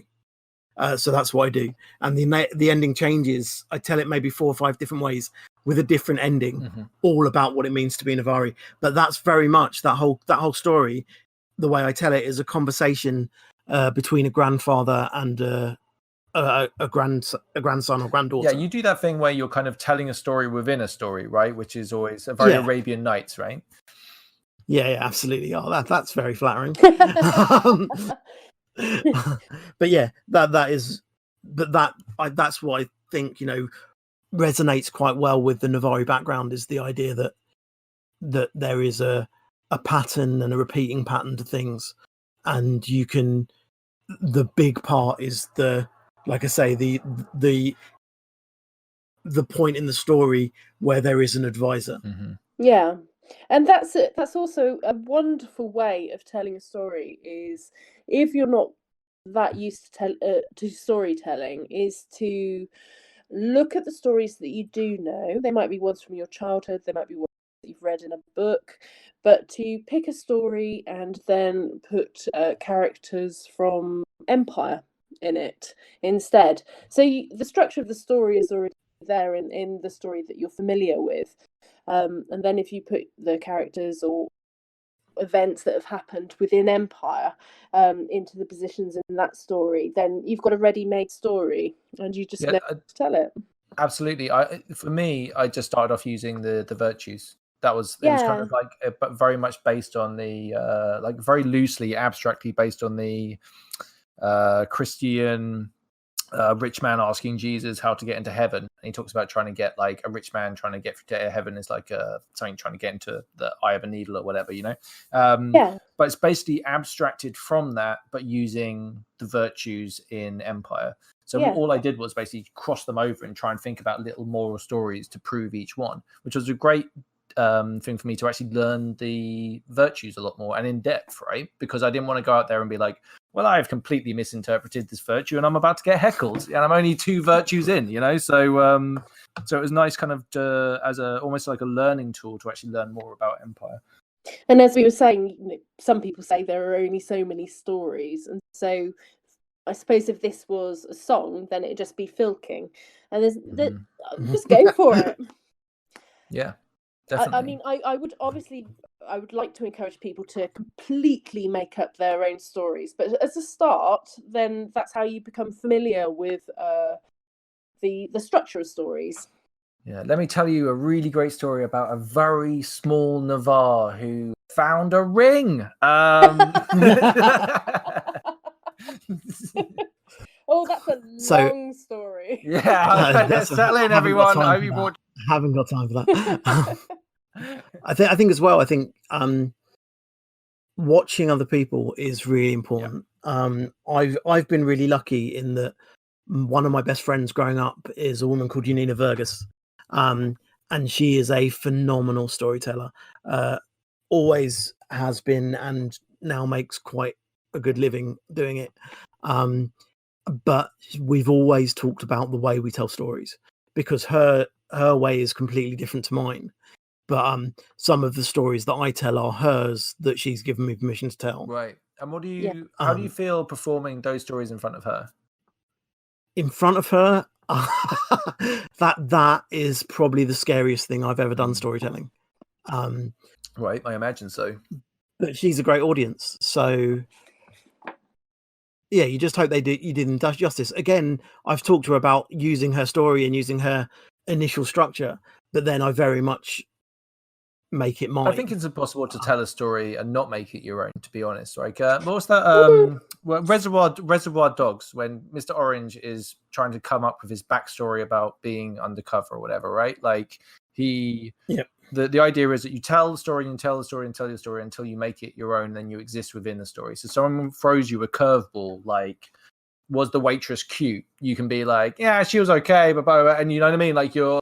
So that's what I do. And the ending changes. I tell it maybe 4 or 5 different ways with a different ending, all about what it means to be Navari. But that's very much that whole story. The way I tell it is a conversation between a grandfather and a grandson or granddaughter. Yeah, you do that thing where you're kind of telling a story within a story, right? Which is always a very Arabian Nights, right? Yeah, absolutely. Oh, that's very flattering. But yeah, that's what I think, resonates quite well with the Navari background, is the idea that there is a pattern and a repeating pattern to things, and the big part is like I say, the point in the story where there is an advisor. Yeah. And that's also a wonderful way of telling a story, is if you're not that used to storytelling, is to look at the stories that you do know. They might be ones from your childhood, they might be ones that you've read in a book, but to pick a story and then put characters from Empire in it instead. So the structure of the story is already there in the story that you're familiar with. And then if you put the characters or events that have happened within Empire into the positions in that story, then you've got a ready-made story, and you just know how to tell it. Absolutely. For me, I just started off using the virtues. It was kind of like, but very much based on the like very loosely, abstractly based on the Christian rich man asking Jesus how to get into heaven. And he talks about trying to get, like, a rich man trying to get to heaven is like something trying to get into the eye of a needle or whatever, But it's basically abstracted from that, but using the virtues in Empire. So all I did was basically cross them over and try and think about little moral stories to prove each one, which was a great thing for me to actually learn the virtues a lot more and in depth, right? Because I didn't want to go out there and be like, well, I've completely misinterpreted this virtue and I'm about to get heckled, and I'm only 2 virtues in, So so it was nice, kind of as almost like a learning tool to actually learn more about Empire. And as we were saying, some people say there are only so many stories, and so I suppose if this was a song, then it'd just be filking, and just go for it. Yeah. Definitely. I mean, I would like to encourage people to completely make up their own stories, but as a start, then that's how you become familiar with the structure of stories. Yeah, let me tell you a really great story about a very small Navar who found a ring. Oh, that's a long story. Yeah, settle in, everyone. I haven't got time for that. I think as well. I think watching other people is really important. I've been really lucky in that one of my best friends growing up is a woman called Janina Vergas, and she is a phenomenal storyteller. Always has been, and now makes quite a good living doing it. But we've always talked about the way we tell stories, because her way is completely different to mine. But some of the stories that I tell are hers, that she's given me permission to tell. Right. And what do you? How do you feel performing those stories in front of her? In front of her, that is probably the scariest thing I've ever done storytelling. Right, I imagine so. But she's a great audience, so yeah, you just hope you did them justice. Again, I've talked to her about using her story and using her initial structure, but then I very much make it mine. I think it's impossible to tell a story and not make it your own, to be honest. Like, what was that? Reservoir Dogs, when Mr. Orange is trying to come up with his backstory about being undercover or whatever, right? Like, the idea is that you tell the story and tell the story and tell your story until you make it your own, then you exist within the story. So someone throws you a curveball, like, was the waitress cute? You can be like, yeah, she was okay, but and you know what I mean? Like, you're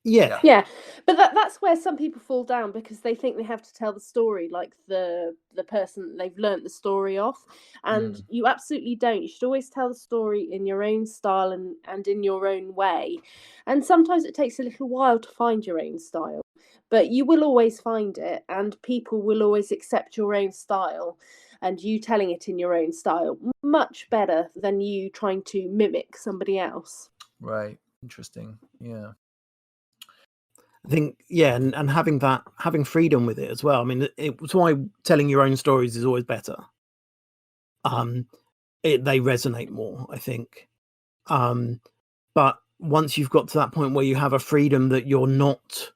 Yeah, but that's where some people fall down, because they think they have to tell the story like the person they've learnt the story off, and you absolutely don't. You should always tell the story in your own style and in your own way. And sometimes it takes a little while to find your own style, but you will always find it, and people will always accept your own style. and you telling it in your own style. Much better than you trying to mimic somebody else. Right. Interesting. Yeah. I think, yeah, and having freedom with it as well. I mean, it's why telling your own stories is always better. They resonate more, I think. But once you've got to that point where you have a freedom that you're not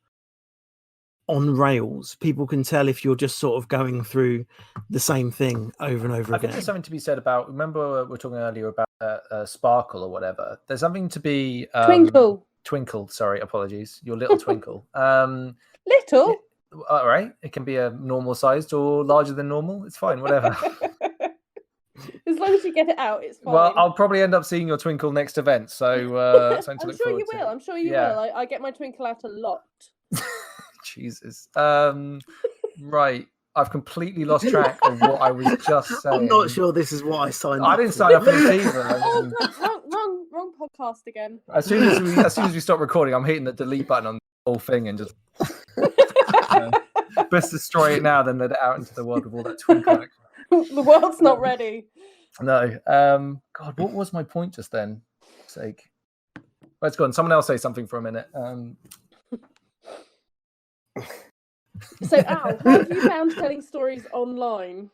on rails, people can tell if you're just sort of going through the same thing over and over I again. think there's something to be said about, remember we were talking earlier about sparkle or whatever. There's something to be... Twinkle, sorry, apologies. Your little twinkle. Little? All right. It can be a normal sized or larger than normal. It's fine, whatever. As long as you get it out, it's fine. Well, I'll probably end up seeing your twinkle next event. So I'm sure you will. I'm sure you will. I get my twinkle out a lot. Jesus. Right. I've completely lost track of what I was just saying. I'm not sure this is what I signed up I didn't for. sign up for this either. Oh, God, wrong podcast again. As soon as we stop recording, I'm hitting the delete button on the whole thing and just best destroy it now than let it out into the world with all that twinkle. The world's not ready. No. God, what was my point just then? For sake. Let's go on. Someone else say something for a minute. So, Al, how have you found telling stories online?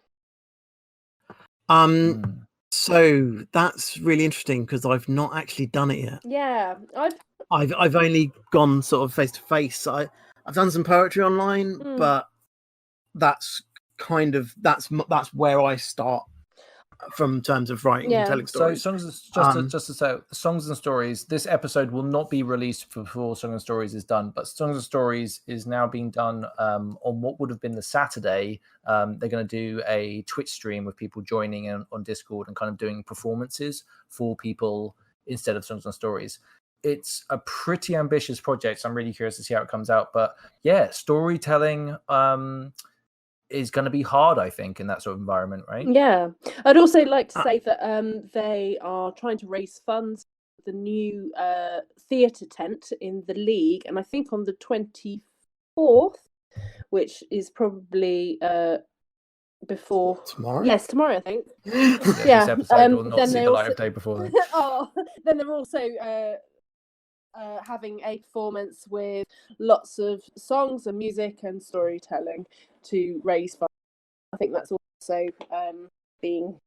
So that's really interesting because I've not actually done it yet. Yeah, I've only gone sort of face to face. I've done some poetry online, but that's kind of that's where I start from terms of writing and telling stories. So just to say, songs and stories. This episode will not be released before Songs and Stories is done, but Songs and Stories is now being done on what would have been the Saturday. They're going to do a Twitch stream with people joining in on Discord and kind of doing performances for people instead of Songs and Stories. It's a pretty ambitious project, so I'm really curious to see how it comes out. But yeah, storytelling is going to be hard, I think, in that sort of environment, right? Yeah. I'd also like to say that they are trying to raise funds for the new theatre tent in the league, and I think on the 24th, which is probably before tomorrow. Yes, tomorrow, I think. This episode will not see the light of day before then. Then they're also having a performance with lots of songs and music and storytelling to raise funds. I think that's also being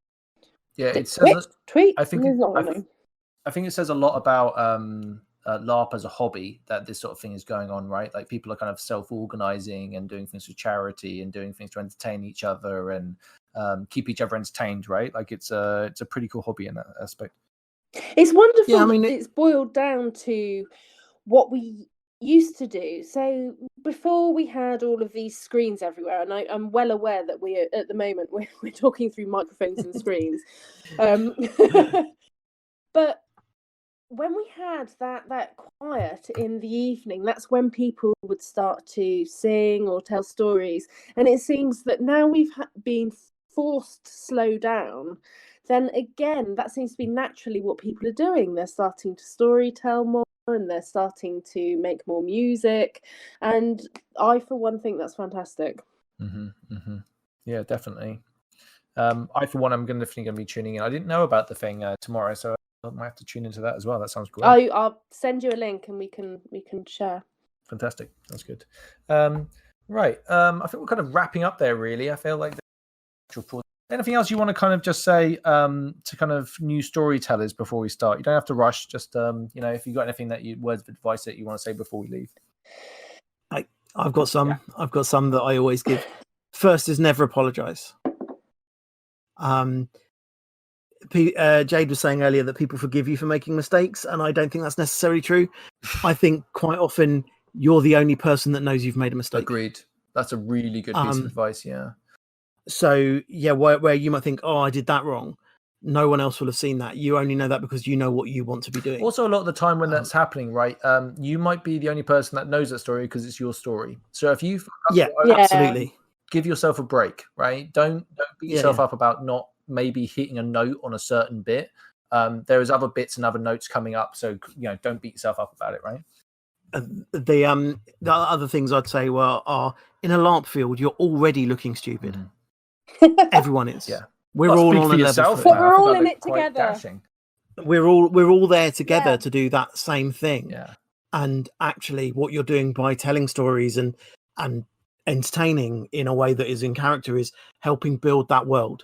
it says tweet. I think it says a lot about LARP as a hobby, that this sort of thing is going on, right? Like people are kind of self-organizing and doing things for charity and doing things to entertain each other and keep each other entertained, right? Like it's a pretty cool hobby in that aspect. It's wonderful. Yeah, I mean, it's boiled down to what we used to do. So before we had all of these screens everywhere, and I'm well aware that we at the moment we're talking through microphones and screens. But when we had that quiet in the evening, that's when people would start to sing or tell stories. And it seems that now we've been forced to slow down, then again, that seems to be naturally what people are doing. They're starting to storytell more and they're starting to make more music. And I, for one, think that's fantastic. Yeah, definitely. I, for one, I'm definitely going to be tuning in. I didn't know about the thing tomorrow, so I might have to tune into that as well. That sounds great. I'll send you a link and we can share. Fantastic. That's good. Right. I think we're kind of wrapping up there, really. I feel like anything else you want to kind of just say to kind of new storytellers before we start? You don't have to rush. Just if you got anything words of advice that you want to say before we leave. I've got some. Yeah. I've got some that I always give. First is never apologize. Jade was saying earlier that people forgive you for making mistakes, and I don't think that's necessarily true. I think quite often you're the only person that knows you've made a mistake. Agreed. That's a really good piece of advice. Yeah. So yeah, where you might think, oh, I did that wrong. No one else will have seen that. You only know that because you know what you want to be doing. Also, a lot of the time when that's happening, right, you might be the only person that knows that story because it's your story. So if you absolutely give yourself a break, right? Don't beat yourself up about not maybe hitting a note on a certain bit. There is other bits and other notes coming up, so don't beat yourself up about it, right? The other things I'd say are in a LARP field, you're already looking stupid. Everyone is. Yeah. We're Well, all speak on for a yourself, level. But we're I all thought in that it was quite together. dashing. We're all there together Yeah. to do that same thing. Yeah. And actually, what you're doing by telling stories and entertaining in a way that is in character is helping build that world.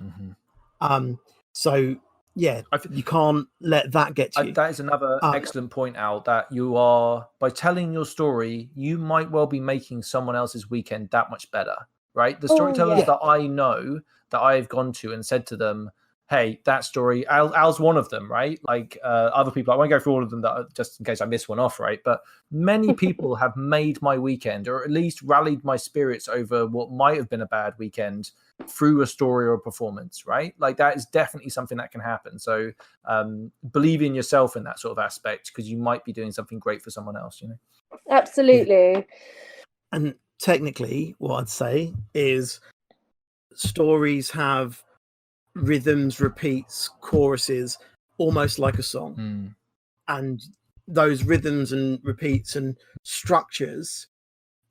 So yeah, you can't let that get to you. That is another excellent point, Al, that you are, by telling your story, you might well be making someone else's weekend that much better, right? The storytellers that I know, that I've gone to and said to them, hey, that story, Al's one of them, right? Like other people, I won't go through all of them, that just in case I miss one off, right? But many people have made my weekend, or at least rallied my spirits over what might have been a bad weekend through a story or a performance, right? Like that is definitely something that can happen. So believe in yourself in that sort of aspect, because you might be doing something great for someone else, you know? Absolutely. Yeah. And technically, what I'd say is stories have rhythms, repeats, choruses, almost like a song. And those rhythms and repeats and structures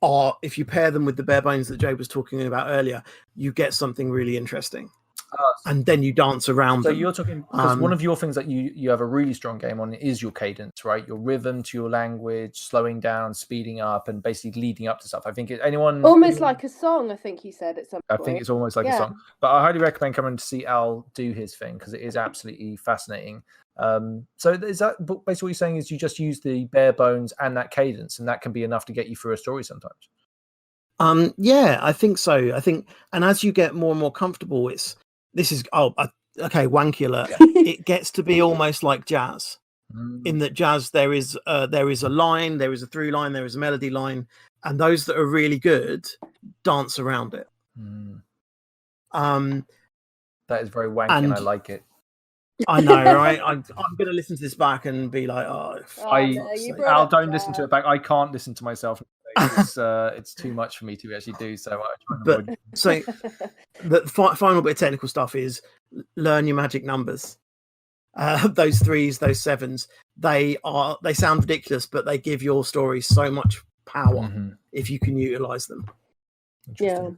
are, if you pair them with the bare bones that Jade was talking about earlier, you get something really interesting. And then you dance around so them. You're talking, because one of your things that you have a really strong game on is your cadence, right? Your rhythm to your language, slowing down, speeding up, and basically leading up to stuff. I think almost like a song, I think you said at some point. I think it's almost like a song. But I highly recommend coming to see Al do his thing, because it is absolutely fascinating. So is that basically what you're saying, is you just use the bare bones and that cadence, and that can be enough to get you through a story sometimes? Yeah, I think so. I think, and as you get more and more comfortable, wanky alert. It gets to be almost like jazz. In that jazz, there is a line, there is a through line, there is a melody line, and those that are really good dance around it. That is very wanky, and I like it. I know, right? I'm going to listen to this back and be like, Al, don't listen to it back. I can't listen to myself. It's too much for me to actually do. So I try and avoid. So the final bit of technical stuff is learn your magic numbers. Those 3s, those 7s, they sound ridiculous, but they give your story so much power if you can utilize them. Yeah.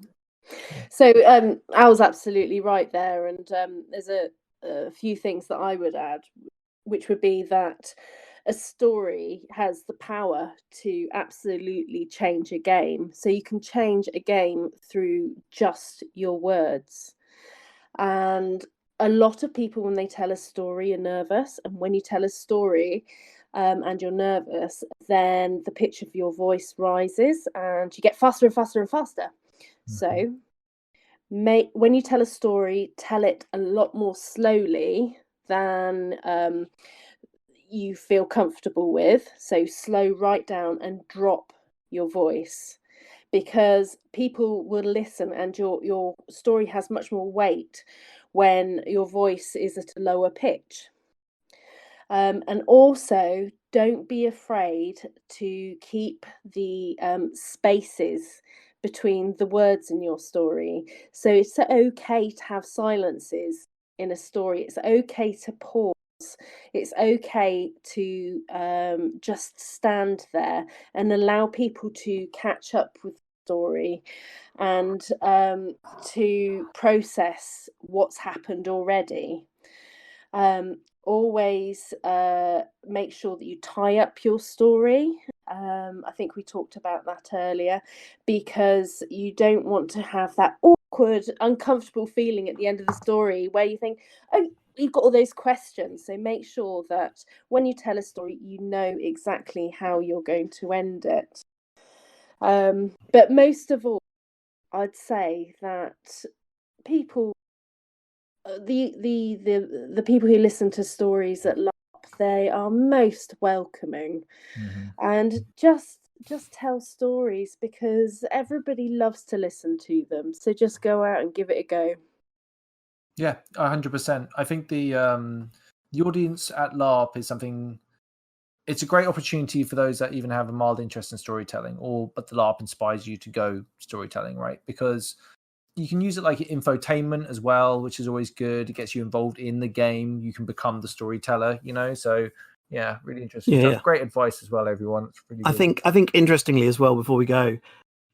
So Al's absolutely right there, and there's a few things that I would add, which would be that a story has the power to absolutely change a game. So you can change a game through just your words. And a lot of people, when they tell a story, are nervous. And when you tell a story and you're nervous, then the pitch of your voice rises and you get faster and faster and faster. So when you tell a story, tell it a lot more slowly than you feel comfortable with. So slow right down and drop your voice, because people will listen, and your story has much more weight when your voice is at a lower pitch. And also, don't be afraid to keep the spaces between the words in your story. So it's okay to have silences in a story. It's okay to pause. It's okay to just stand there and allow people to catch up with the story and to process what's happened already. Always make sure that you tie up your story. I think we talked about that earlier, because you don't want to have that awkward, uncomfortable feeling at the end of the story where you think, oh, you've got all those questions. So make sure that when you tell a story, you know exactly how you're going to end it. But most of all, I'd say that people, the people who listen to stories at LARP, they are most welcoming, and just tell stories, because everybody loves to listen to them. So just go out and give it a go. Yeah, 100%. I think the audience at LARP is something. It's a great opportunity for those that even have a mild interest in storytelling, but the LARP inspires you to go storytelling, right? Because you can use it like infotainment as well, which is always good. It gets you involved in the game. You can become the storyteller, you know? So yeah, really interesting stuff. Great advice as well, everyone. It's really good. I think interestingly as well, before we go,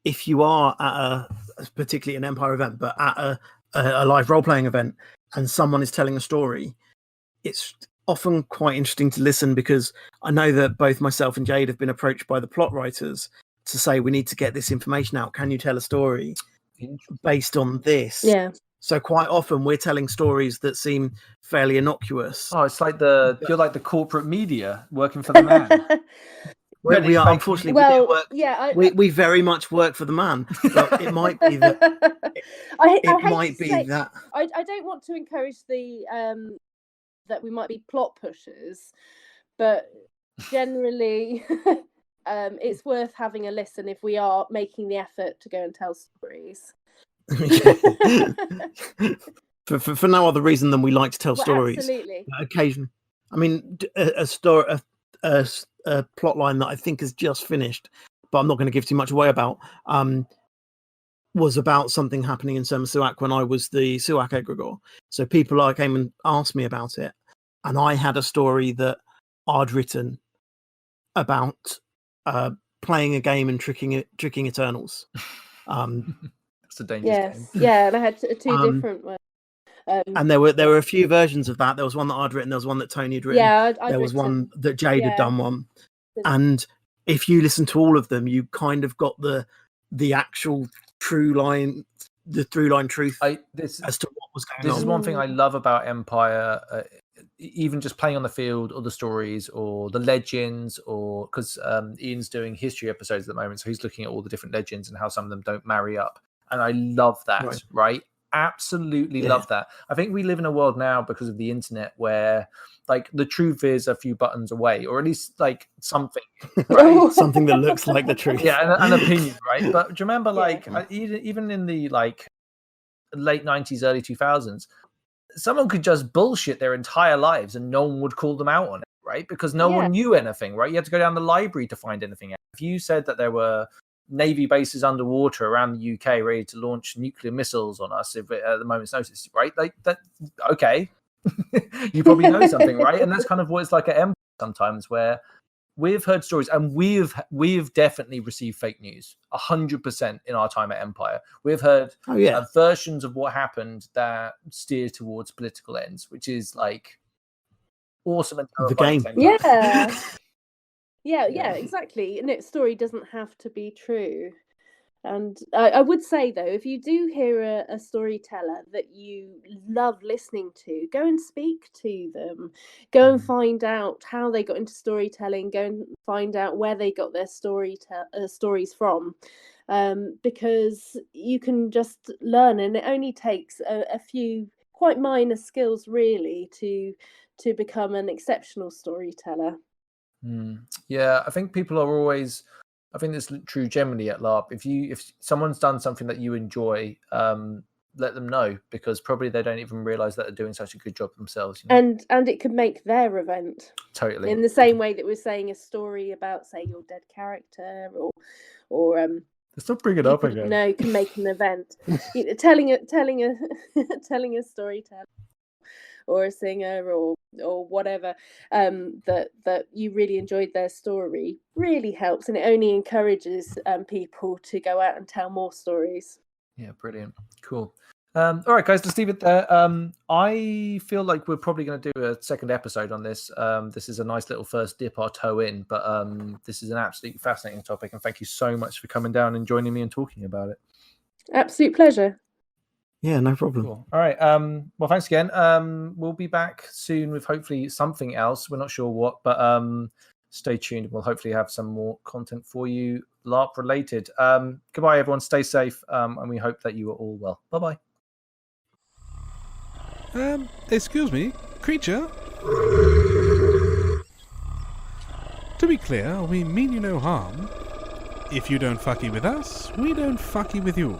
if you are at particularly an Empire event, but at a a live role-playing event and someone is telling a story, it's often quite interesting to listen, because I know that both myself and Jade have been approached by the plot writers to say, we need to get this information out. Can you tell a story based on this? Yeah. So quite often we're telling stories that seem fairly innocuous. Oh, it's like you're like the corporate media working for the man. We are, unfortunately, Well, we very much work for the man. But it might be that I don't want to encourage the that we might be plot pushers, but generally it's worth having a listen if we are making the effort to go and tell stories. for no other reason than we like to tell stories. Absolutely. Occasion, I mean, a plot line that I think has just finished, but I'm not going to give too much away about, was about something happening in Suak when I was the Suak egregore. So people came and asked me about it, and I had a story that I'd written about playing a game and tricking Eternals. It's a dangerous game. Yeah, and I had two different ones. And there were a few versions of that. There was one that I'd written. There was one that Tony had written. Yeah, there was one that Jade had done one. And if you listen to all of them, you kind of got the actual through line truth as to what was going on. This is one thing I love about Empire. Even just playing on the field, or the stories, or the legends, or because Ian's doing history episodes at the moment, so he's looking at all the different legends and how some of them don't marry up. And I love that, right? Absolutely love that. I think we live in a world now, because of the internet, where like the truth is a few buttons away, or at least like something, right? Something that looks like the truth. Yeah, an opinion, right? But do you remember, like, even in the like late 90s, early 2000s, someone could just bullshit their entire lives and no one would call them out on it, right? Because no one knew anything, right? You had to go down the library to find anything out. If you said that there were Navy bases underwater around the UK ready to launch nuclear missiles on us at the moment's notice, right? Like that, okay. You probably know something, right? And that's kind of what it's like at Empire sometimes, where we've heard stories, and we've definitely received fake news 100% in our time at Empire. We've heard versions of what happened that steer towards political ends, which is like awesome and terrifying. The game. Yeah, exactly. No, story doesn't have to be true. And I would say, though, if you do hear a storyteller that you love listening to, go and speak to them. Go and find out how they got into storytelling. Go and find out where they got their stories from. Because you can just learn, and it only takes a few quite minor skills, really, to become an exceptional storyteller. Yeah, I think people are always... I think that's true generally at LARP. If someone's done something that you enjoy, let them know, because probably they don't even realize that they're doing such a good job themselves. You know? And it could make their event. Totally. In the same way that we're saying a story about, say, your dead character, or let's not bring it up again. No, can make an event. telling a storyteller, or a singer, or whatever, that you really enjoyed their story, really helps, and it only encourages people to go out and tell more stories. Yeah, brilliant, cool. All right, guys, let's leave it there. I feel like we're probably going to do a second episode on this. This is a nice little first dip our toe in, but this is an absolutely fascinating topic, and thank you so much for coming down and joining me and talking about it. Absolute pleasure. Yeah, no problem. Cool. All right. Well, thanks again. We'll be back soon with hopefully something else. We're not sure what, but stay tuned. We'll hopefully have some more content for you, LARP related. Goodbye, everyone. Stay safe, and we hope that you are all well. Bye-bye. Excuse me, creature? To be clear, we mean you no harm. If you don't fucky with us, we don't fucky with you.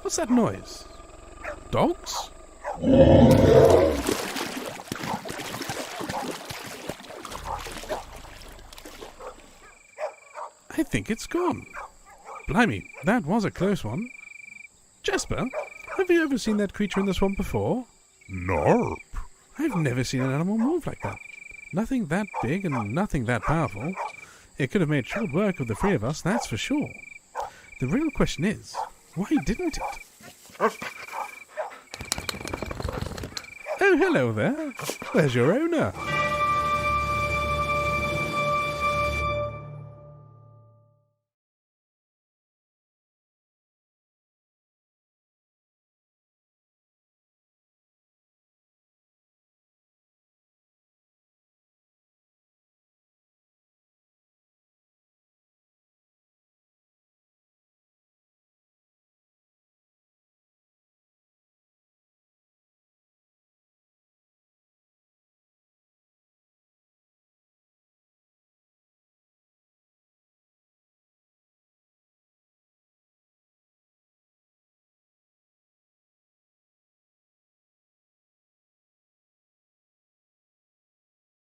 What's that noise? Dogs? I think it's gone. Blimey, that was a close one. Jasper, have you ever seen that creature in the swamp before? Nope. I've never seen an animal move like that. Nothing that big and nothing that powerful. It could have made short work of the three of us, that's for sure. The real question is, why didn't it? Oh, hello there. Where's your owner?